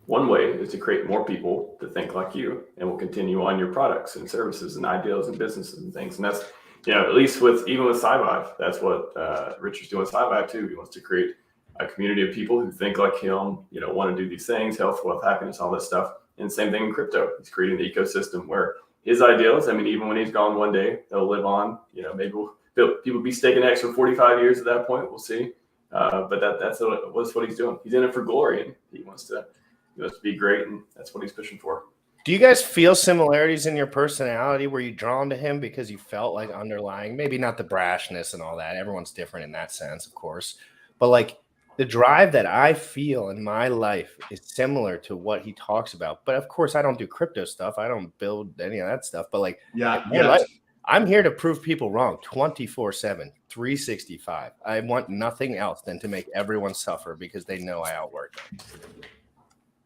S7: One way is to create more people to think like you and will continue on your products and services and ideals and businesses and things. And that's, at least even with SciVive, that's what Richard's doing with SciVive too. He wants to create a community of people who think like him, want to do these things, health, wealth, happiness, all this stuff. And same thing in crypto. He's creating the ecosystem where his ideals, even when he's gone one day, they'll live on. Maybe people be staking X for 45 years at that point. We'll see. But that's what he's doing. He's in it for glory, and he wants to be great, and that's what he's pushing for.
S1: Do you guys feel similarities in your personality? Were you drawn to him because you felt like underlying, maybe not the brashness and all that. Everyone's different in that sense, of course. But like the drive that I feel in my life is similar to what he talks about. But of course, I don't do crypto stuff. I don't build any of that stuff. But like, I'm here to prove people wrong 24/7, 365. I want nothing else than to make everyone suffer because they know I outwork them.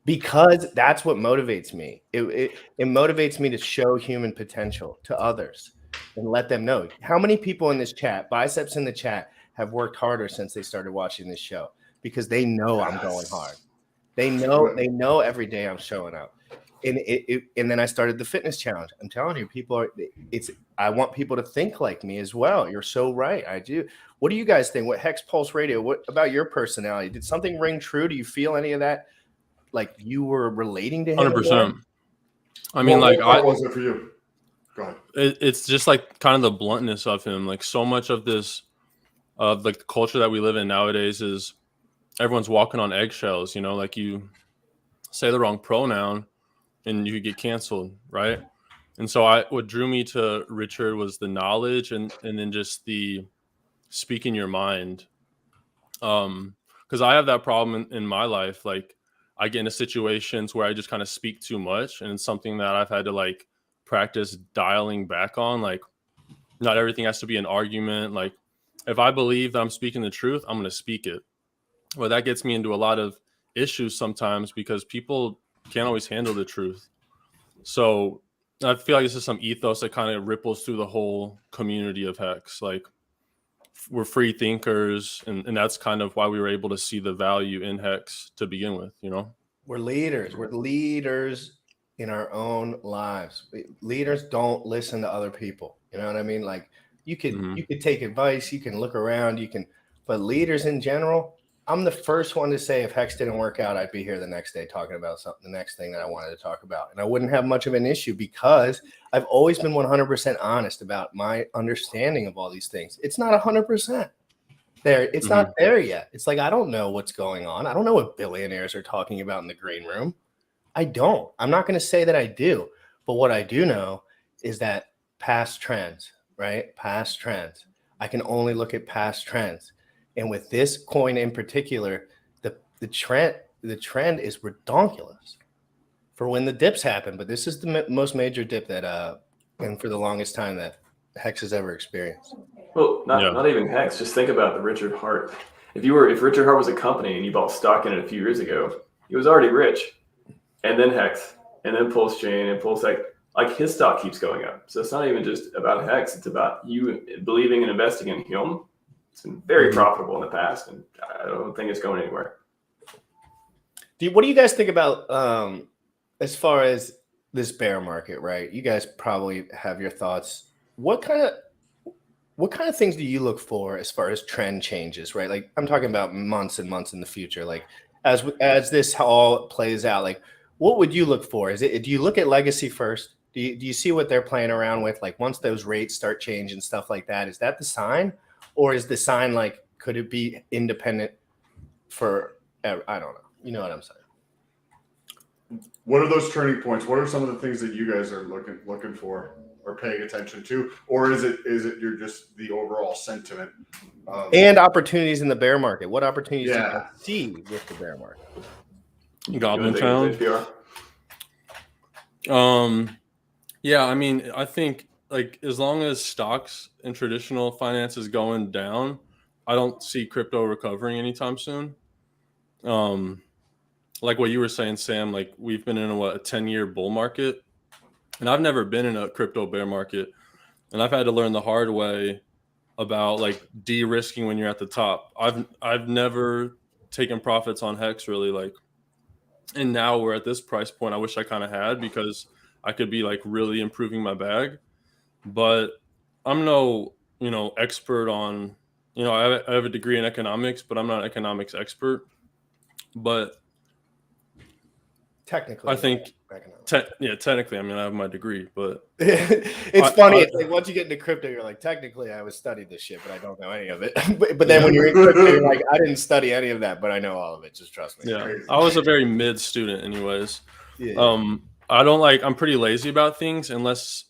S1: Because that's what motivates me. It motivates me to show human potential to others and let them know. How many people in this chat, biceps in the chat, have worked harder since they started watching this show? Because they know I'm going hard. They know every day I'm showing up. And then I started the fitness challenge. I'm telling you, I want people to think like me as well. You're so right. I do. What do you guys think? What Hex Pulse Radio? What about your personality? Did something ring true? Do you feel any of that? Like you were relating to him?
S8: 100%.
S4: What was it for you? Go ahead.
S8: It's just like kind of the bluntness of him. Like so much of this, like the culture that we live in nowadays is everyone's walking on eggshells. Like you say the wrong pronoun and you could get canceled, right? And so what drew me to Richard was the knowledge and then just the speaking your mind. Because I have that problem in my life. Like I get into situations where I just kind of speak too much, and it's something that I've had to like practice dialing back on. Like not everything has to be an argument. Like if I believe that I'm speaking the truth, I'm going to speak it. Well, that gets me into a lot of issues sometimes because people can't always handle the truth. So I feel like this is some ethos that kind of ripples through the whole community of Hex. Like we're free thinkers, and that's kind of why we were able to see the value in Hex to begin with.
S1: We're leaders. We're leaders in our own lives. Leaders don't listen to other people. You know what I mean? Like you could take advice, you can look around, but leaders in general, I'm the first one to say if Hex didn't work out, I'd be here the next day talking about the next thing that I wanted to talk about. And I wouldn't have much of an issue because I've always been 100% honest about my understanding of all these things. It's not 100% there. It's not there yet. It's like, I don't know what's going on. I don't know what billionaires are talking about in the green room. I don't. I'm not going to say that I do. But what I do know is that past trends, right? Past trends. I can only look at past trends. And with this coin in particular, the trend is redonkulous for when the dips happen. But this is the most major dip that, and for the longest time that Hex has ever experienced.
S7: Well, not even Hex. Just think about the Richard Hart. If Richard Hart was a company and you bought stock in it a few years ago, he was already rich. And then Hex, and then Pulse Chain and Pulse X. Like his stock keeps going up. So it's not even just about Hex. It's about you believing and investing in him. It's been very profitable in the past, and I don't think it's going anywhere.
S1: What do you guys think about as far as this bear market, right? You guys probably have your thoughts. What kind of what kind of things do you look for as far as trend changes, right? Like I'm talking about months and months in the future. Like as this all plays out, like what would you look for? Do you look at legacy first? Do you see what they're playing around with? Like once those rates start changing, stuff like that, is that the sign? Or is the sign like, could it be independent for, I don't know. You know what I'm saying?
S4: What are those turning points? What are some of the things that you guys are looking for or paying attention to? Or is it you're just the overall sentiment?
S1: And opportunities in the bear market. What opportunities do you see with the bear market?
S8: Goblin Town. Yeah, I mean, I think like as long as stocks and traditional finance is going down, I don't see crypto recovering anytime soon. Like what you were saying, Sam, like we've been in a 10-year bull market, and I've never been in a crypto bear market, and I've had to learn the hard way about like de-risking when you're at the top. I've never taken profits on Hex really, like, and now we're at this price point. I wish I kind of had, because I could be like really improving my bag, but I'm no, expert on, I have a degree in economics, but I'm not an economics expert. But
S1: technically,
S8: I think, technically, I mean, I have my degree, but
S1: it's funny. It's like once you get into crypto, you're like, technically, I was studied this shit, but I don't know any of it. but then when you're in crypto, you're like, I didn't study any of that, but I know all of it. Just trust me.
S8: Yeah, I was a very mid student, anyways.
S1: Yeah.
S8: I'm pretty lazy about things unless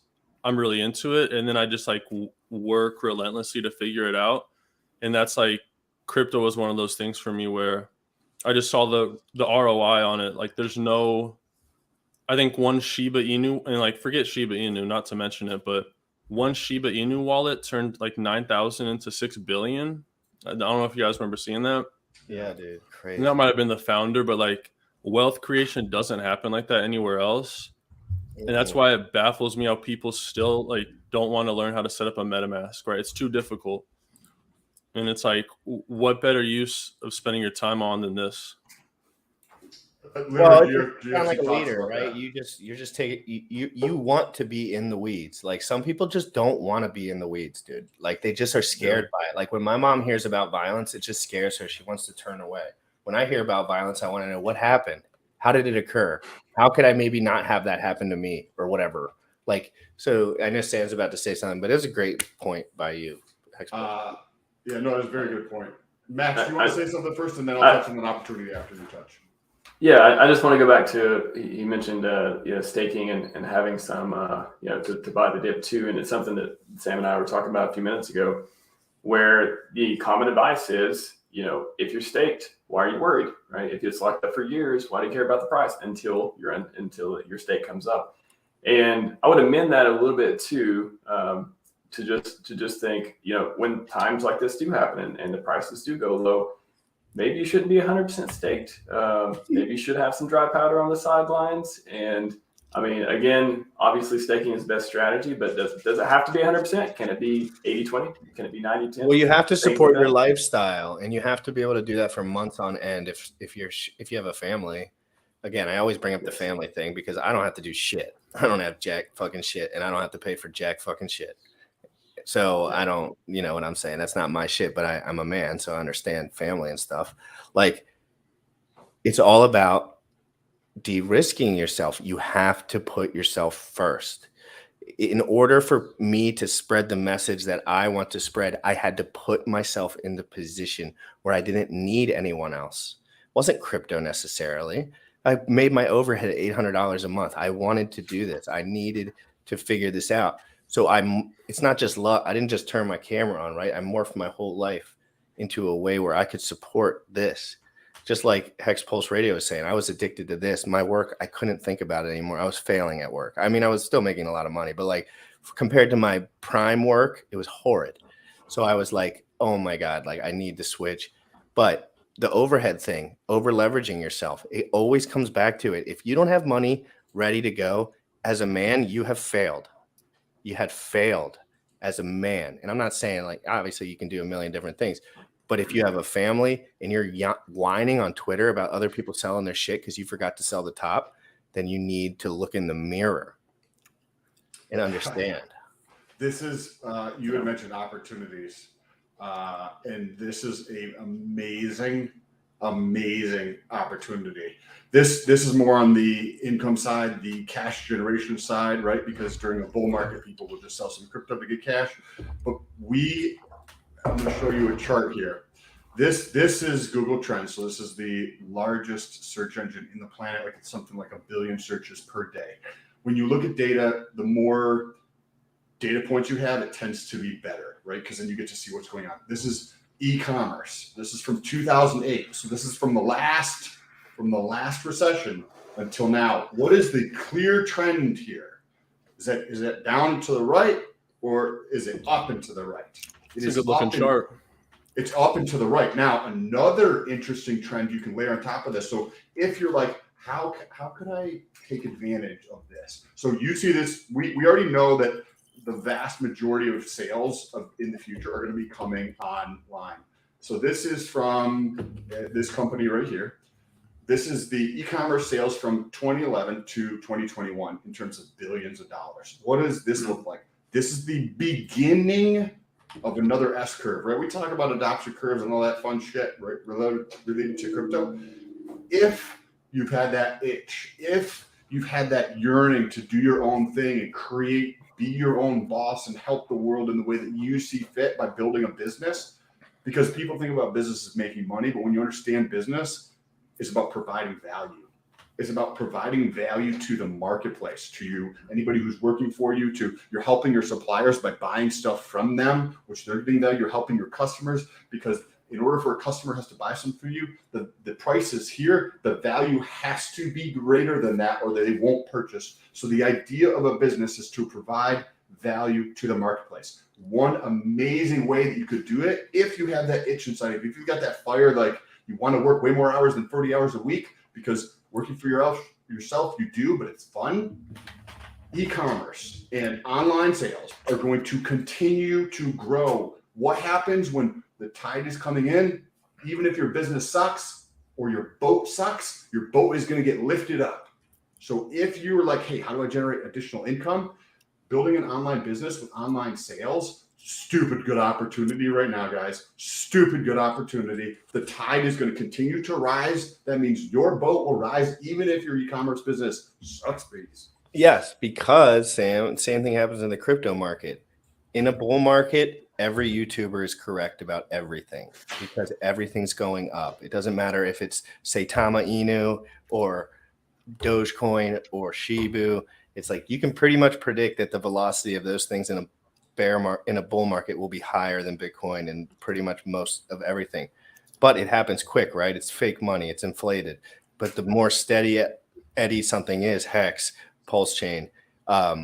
S8: I'm really into it, and then I just like work relentlessly to figure it out. And that's like crypto was one of those things for me where I just saw the ROI on it. Like there's no, I think one Shiba Inu, and like forget Shiba Inu, not to mention it, but one Shiba Inu wallet turned like 9,000 into 6 billion. I don't know if you guys remember seeing that.
S1: Yeah, dude, crazy.
S8: And that might have been the founder, but like wealth creation doesn't happen like that anywhere else. And that's why it baffles me how people still like don't want to learn how to set up a MetaMask, right? It's too difficult. And it's like, what better use of spending your time on than this?
S1: Well, you sound like a leader, right? You're just taking you want to be in the weeds. Like some people just don't want to be in the weeds, dude. Like they just are scared by it. Like when my mom hears about violence, it just scares her. She wants to turn away. When I hear about violence, I want to know what happened. How did it occur? How could I maybe not have that happen to me or whatever? Like, so I know Sam's about to say something, but it was a great point by you.
S4: Yeah, no, it's a very good point. Max, do you want to say something first, and then I'll touch on an opportunity after you touch?
S7: Yeah, I just want to go back to, you mentioned staking and having some to buy the dip too, and it's something that Sam and I were talking about a few minutes ago, where the common advice is, if you're staked, why are you worried, right? If it's locked up for years, why do you care about the price until your stake comes up? And I would amend that a little bit too, to just think, when times like this do happen and the prices do go low, maybe you shouldn't be 100% staked. Maybe you should have some dry powder on the sidelines. And I mean, again, obviously staking is the best strategy, but does it have to be 100%? Can it be 80-20? Can it be 90-10?
S1: Well, you have to support your lifestyle, and you have to be able to do that for months on end. If you have a family, again, I always bring up the family thing because I don't have to do shit. I don't have jack fucking shit, and I don't have to pay for jack fucking shit. So I don't, you know what I'm saying? That's not my shit, but I'm a man, so I understand family and stuff. Like, it's all about de-risking yourself. You have to put yourself first. In order for me to spread the message that I want to spread, I had to put myself in the position where I didn't need anyone else. It wasn't crypto necessarily. I made my overhead at $800 a month. I wanted to do this. I needed to figure this out. So it's not just luck. I didn't just turn my camera on, right? I morphed my whole life into a way where I could support this. Just like Hex Pulse Radio was saying, I was addicted to this. My work, I couldn't think about it anymore. I was failing at work. I mean, I was still making a lot of money, but like compared to my prime work, it was horrid. So I was like, oh my God, like I need to switch. But the overhead thing, over leveraging yourself, it always comes back to it. If you don't have money ready to go, as a man, you have failed. You had failed as a man. And I'm not saying like, obviously you can do a million different things, but if you have a family and you're whining on Twitter about other people selling their shit because you forgot to sell the top, then you need to look in the mirror and understand.
S4: This is you had mentioned opportunities, and this is an amazing opportunity. This is more on the income side, the cash generation side, right? Because during a bull market, people will just sell some crypto to get cash. But I'm going to show you a chart here. This is Google Trends. So this is the largest search engine in the planet. Like it's something like 1 billion searches per day. When you look at data, the more data points you have, it tends to be better, right? Because then you get to see what's going on. This is e-commerce. This is from 2008. So this is from the last recession until now. What is the clear trend here? Is that down to the right or is it up and to the right?
S8: It's a good looking chart.
S4: It's up and to the right. Now, another interesting trend you can layer on top of this. So if you're like, how could I take advantage of this? So you see this, we already know that the vast majority of sales in the future are going to be coming online. So this is from this company right here. This is the e-commerce sales from 2011 to 2021 in terms of billions of dollars. What does this look like? This is the beginning of another S curve, right? We talk about adoption curves and all that fun shit, right? Related to crypto. If you've had that itch, if you've had that yearning to do your own thing and be your own boss and help the world in the way that you see fit by building a business, because people think about business as making money, but when you understand business, it's about providing value. It's about providing value to the marketplace, to you, anybody who's working for you, you're helping your suppliers by buying stuff from them, which they're getting value. You're helping your customers because in order for a customer has to buy something from you, the price is here. The value has to be greater than that or they won't purchase. So the idea of a business is to provide value to the marketplace. One amazing way that you could do it, if you have that itch inside of you, if you've got that fire, like you want to work way more hours than 30 hours a week, because working for yourself, you do, but it's fun. E-commerce and online sales are going to continue to grow. What happens when the tide is coming in? Even if your business sucks or your boat sucks, your boat is going to get lifted up. So if you were like, hey, how do I generate additional income? Building an online business with online sales, stupid good opportunity right now, guys. Stupid good opportunity. The tide is going to continue to rise. That means your boat will rise even if your e-commerce business sucks, please.
S1: Yes, because Sam, same thing happens in the crypto market. In a bull market, every YouTuber is correct about everything because everything's going up. It doesn't matter if it's Saitama Inu or Dogecoin or Shibu. It's like you can pretty much predict that the velocity of those things in a bull market will be higher than Bitcoin and pretty much most of everything. But it happens quick, right? It's fake money. It's inflated. But the more steady eddy something is, Hex, Pulse Chain, Hex,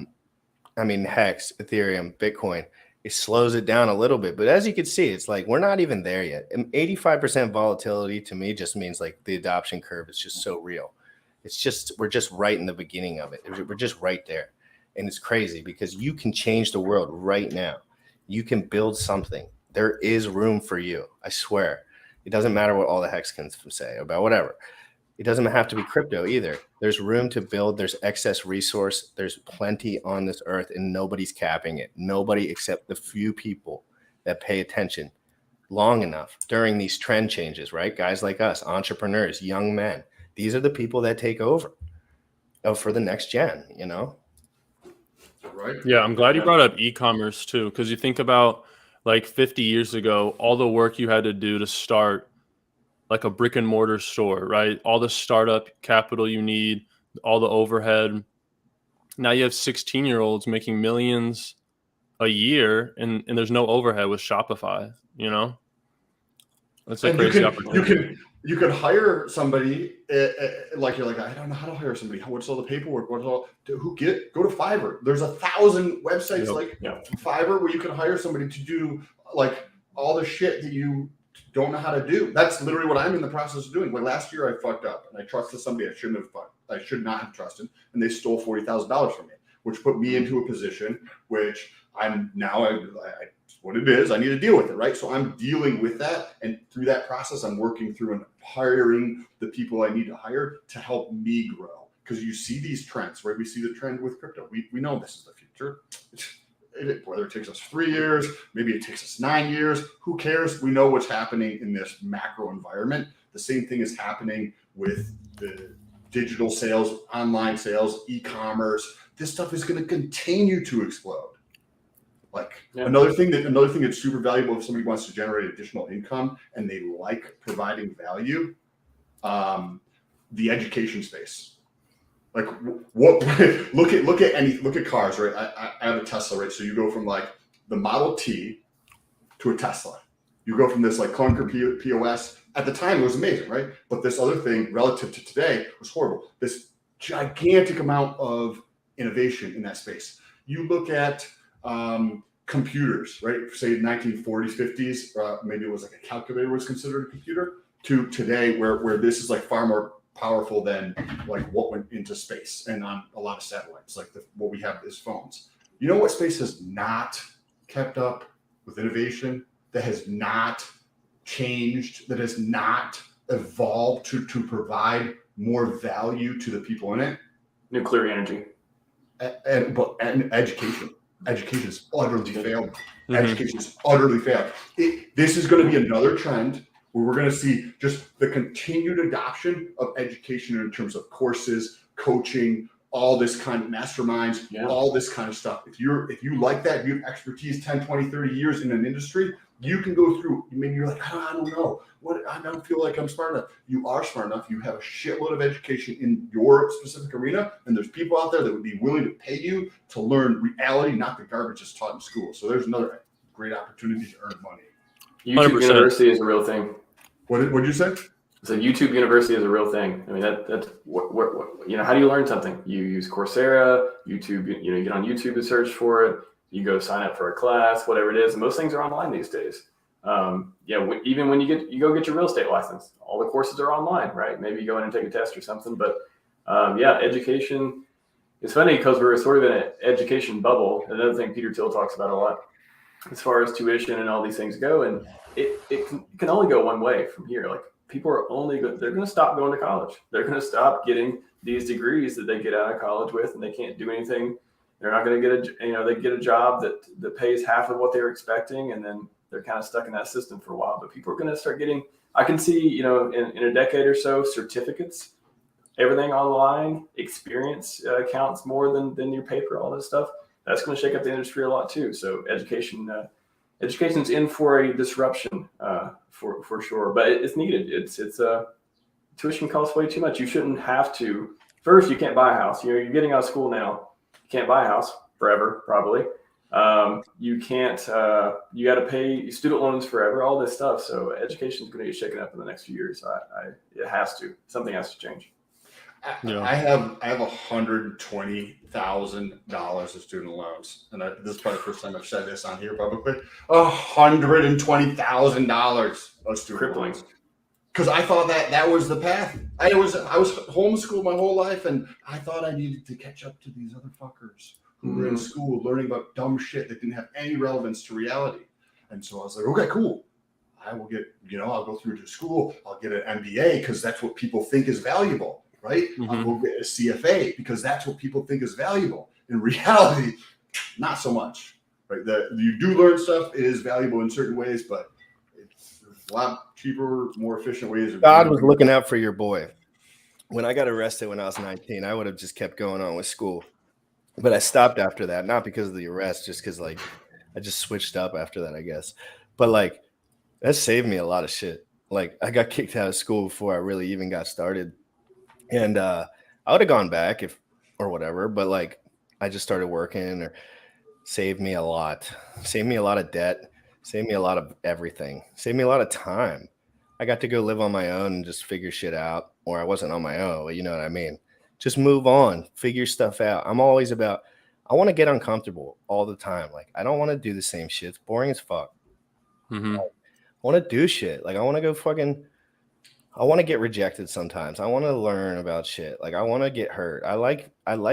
S1: Ethereum, Bitcoin, it slows it down a little bit. But as you can see, it's like we're not even there yet. And 85% volatility to me just means like the adoption curve is just so real. It's just we're just right in the beginning of it. We're just right there. And it's crazy because you can change the world right now. You can build something. There is room for you. I swear. It doesn't matter what all the Hexcans say about whatever. It doesn't have to be crypto either. There's room to build. There's excess resource. There's plenty on this earth and nobody's capping it. Nobody except the few people that pay attention long enough during these trend changes, right? Guys like us, entrepreneurs, young men. These are the people that take over for the next gen, you know?
S4: Right.
S8: Yeah, I'm glad you brought up e-commerce too, because you think about like 50 years ago, all the work you had to do to start like a brick and mortar store, right? All the startup capital you need, all the overhead. Now you have 16-year-olds making millions a year and there's no overhead with Shopify, you know? That's a crazy opportunity.
S4: You could hire somebody like you're like, I don't know how to hire somebody. What's all the paperwork? Go to Fiverr. There's 1,000 websites Fiverr where you can hire somebody to do like all the shit that you don't know how to do. That's literally what I'm in the process of doing. Like last year I fucked up and I trusted somebody I should not have trusted, and they stole $40,000 from me, which put me into a position which I'm now what it is. I need to deal with it, right? So I'm dealing with that, and through that process, I'm working through and hiring the people I need to hire to help me grow. Because you see these trends, right? We see the trend with crypto. We know this is the future. whether it takes us 3 years, maybe it takes us 9 years, who cares? We know what's happening in this macro environment. The same thing is happening with the digital sales, online sales, e-commerce. This stuff is going to continue to explode. Like another thing that's super valuable if somebody wants to generate additional income and they like providing value, the education space. Like what? look at cars, right? I have a Tesla, right? So you go from like the Model T to a Tesla. You go from this like clunker POS. At the time, it was amazing, right? But this other thing, relative to today, was horrible. This gigantic amount of innovation in that space. You look at computers, right? Say 1940s, 50s, maybe it was like a calculator was considered a computer, to today where this is like far more powerful than like what went into space and on a lot of satellites. Like what we have is phones. You know what space has not kept up with innovation, that has not changed, that has not evolved to provide more value to the people in it?
S7: Nuclear energy.
S4: And education. Education has utterly failed. Education has utterly failed. This is going to be another trend where we're going to see just the continued adoption of education in terms of courses, coaching, all this kind of masterminds, all this kind of stuff. If you like that, if you have expertise 10, 20, 30 years in an industry, you can go through, maybe you're like, I don't know. I don't feel like I'm smart enough. You are smart enough. You have a shitload of education in your specific arena, and there's people out there that would be willing to pay you to learn reality, not the garbage that's taught in school. So there's another great opportunity to earn money.
S7: YouTube 100%. University is a real thing.
S4: What did you say?
S7: So YouTube University is a real thing. I mean, that's what how do you learn something? You use Coursera, YouTube, you get on YouTube to search for it. You go sign up for a class, whatever it is. And most things are online these days. Even when you go get your real estate license, all the courses are online, right? Maybe you go in and take a test or something. But education, it's funny because we're sort of in an education bubble. Another thing Peter Thiel talks about a lot as far as tuition and all these things go. And it can only go one way from here. Like people are they're going to stop going to college. They're going to stop getting these degrees that they get out of college with, and they can't do anything. They're not going to get they get a job that pays half of what they're expecting, and then they're kind of stuck in that system for a while. But people are going to start getting, I can see, in a decade or so, certificates, everything online, experience counts more than your paper, all this stuff. That's going to shake up the industry a lot too. So education's in for a disruption for sure, but it's needed. It's tuition costs way too much. You shouldn't have to. First, you can't buy a house. You're getting out of school now. You can't buy a house forever, probably. You can't. You got to pay student loans forever. All this stuff. So education is going to get shaken up in the next few years. It has to. Something has to change.
S4: I have $120,000 of student loans, and this is probably the first time I've said this on here publicly. $120,000 of student loans, because I thought that was the path. I was homeschooled my whole life, and I thought I needed to catch up to these other fuckers who were in school learning about dumb shit that didn't have any relevance to reality. And so I was like, okay, cool. I will get, I'll go through to school. I'll get an MBA because that's what people think is valuable. Right? I'll go get a CFA because that's what people think is valuable. In reality, not so much. Right? You do learn stuff. It is valuable in certain ways, but it's a lot cheaper, more efficient ways.
S1: God was looking out for your boy. When I got arrested when I was 19, I would have just kept going on with school. But I stopped after that, not because of the arrest, just because I just switched up after that, I guess. But that saved me a lot of shit. I got kicked out of school before I really even got started. And I would have gone back or whatever, but I just started working, or saved me a lot of debt, saved me a lot of everything, saved me a lot of time. I got to go live on my own and just figure shit out, or I wasn't on my own, you know what I mean? Just move on, figure stuff out. I'm always I want to get uncomfortable all the time. I don't want to do the same shit. It's boring as fuck. I want to do shit. I want to go I want to get rejected sometimes. I want to learn about shit. I want to get hurt. I like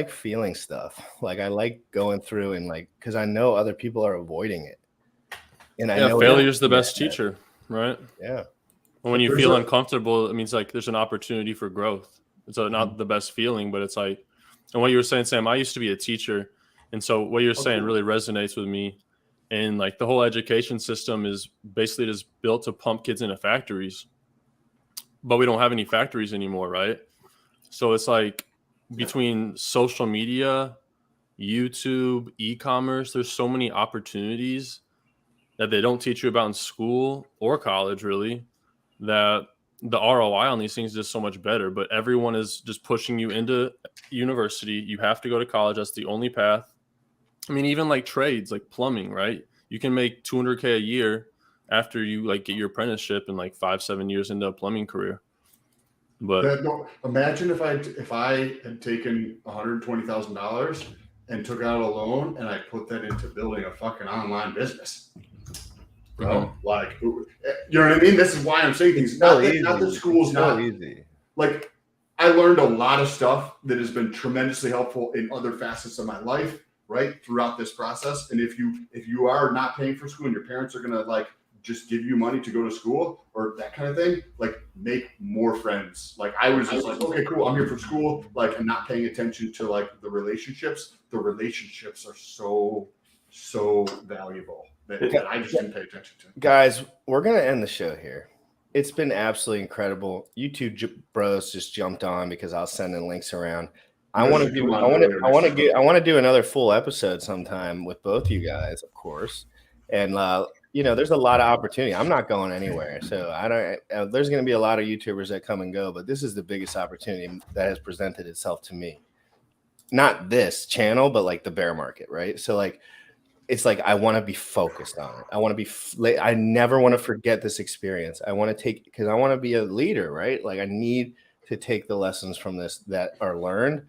S1: feeling stuff. I like going through and because I know other people are avoiding it. And I know
S8: failure is the best teacher, right?
S1: Yeah.
S8: When you feel uncomfortable, it means there's an opportunity for growth. It's not the best feeling, but it's and what you were saying, Sam, I used to be a teacher, And so what you're saying really resonates with me. And like the whole education system is basically just built to pump kids into factories, but we don't have any factories anymore, right? So it's like between social media, YouTube, e-commerce, there's so many opportunities that they don't teach you about in school or college, really, that the ROI on these things is just so much better. But everyone is just pushing you into university. You have to go to college. That's the only path. I mean, even like trades, like plumbing, right? You can make $200K a year after you like get your apprenticeship in like 5-7 years into a plumbing career. But
S4: imagine if I had taken $120,000 and took out a loan and I put that into building a fucking online business. Bro, like, you know what I mean? This is why I'm saying things. Not that school's not
S9: easy.
S4: Like, I learned a lot of stuff that has been tremendously helpful in other facets of my life, right, throughout this process. And if you are not paying for school and your parents are gonna like just give you money to go to school or that kind of thing, like make more friends. Like I was just like, okay, cool, I'm here for school. Like I'm not paying attention to like the relationships. The relationships are so valuable that I just didn't pay attention to.
S1: Guys, we're gonna end the show here. It's been absolutely incredible. You two bros just jumped on because I was sending links around. I want to do another full episode sometime with both you guys, of course. And you know, there's a lot of opportunity. I'm not going anywhere, so I don't. There's going to be a lot of YouTubers that come and go, but this is the biggest opportunity that has presented itself to me. Not this channel, but like the bear market, right? So like, it's like I want to be focused on it. I want to be. I never want to forget this experience. I want to take because I want to be a leader, right? Like I need to take the lessons from this that are learned,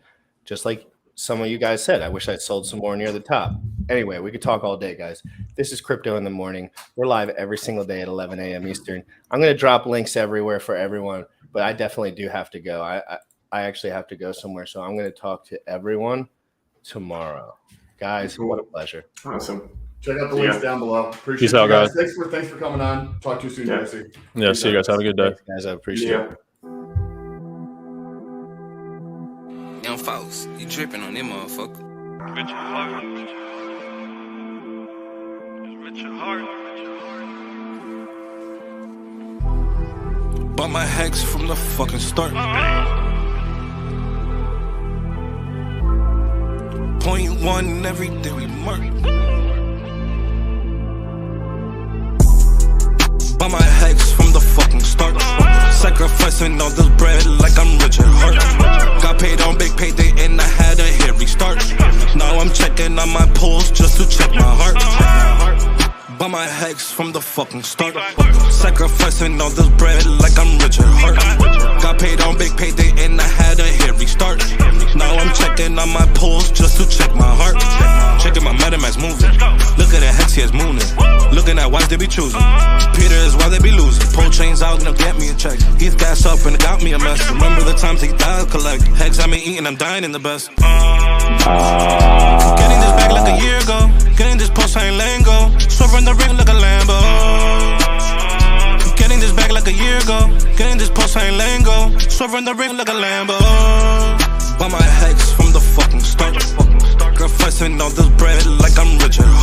S1: just like some of you guys said. I wish I'd sold some more near the top. Anyway, we could talk all day, guys. This is Crypto in the Morning. We're live every single day at 11 a.m. Eastern. I'm going to drop links everywhere for everyone, but I definitely do have to go. I actually have to go somewhere, so I'm going to talk to everyone tomorrow. Guys, what a pleasure.
S7: Awesome.
S4: Check out the links down below. Appreciate
S8: Peace out,
S4: you guys.
S8: guys.
S4: Thanks for coming on. Talk to you soon, Jesse.
S8: Yeah, see you guys. Have a good day.
S1: Thanks, guys, I appreciate it.
S2: Young folks, you dripping on them motherfucker.
S3: Rich at heart. Rich at heart.
S2: Bought my Hex from the fucking start. .1 every day we mark. Bought my Hex from the fucking start. Sacrificing all this bread like I'm rich at heart. Got paid on big payday and I had a hit restart. Now I'm checking on my pulse just to check my heart. Bought my Hex from the fucking start. Sacrificing all this bread like I'm rich at heart. Got paid on big payday and I had a hit restart. Now I'm checking on my pulse just to check my heart. Checking my MetaMask moving. Look at the Hex, he is mooning. Looking at why they be choosing. Peter is why they be losing. Pull chains out and they'll get me a check. He's gas up and it got me a mess. Remember the times he died collect. Hex I been eating, I'm dying in the best. Getting this back like a year ago. Getting this post, I ain't letting go. Swerving the ring like a Lambo. Getting this back like a year ago. Getting this post, I ain't letting go. Swerving the ring like a Lambo. Bought my Hex from the fucking start. Sacrificing all this bread like I'm rich at heart.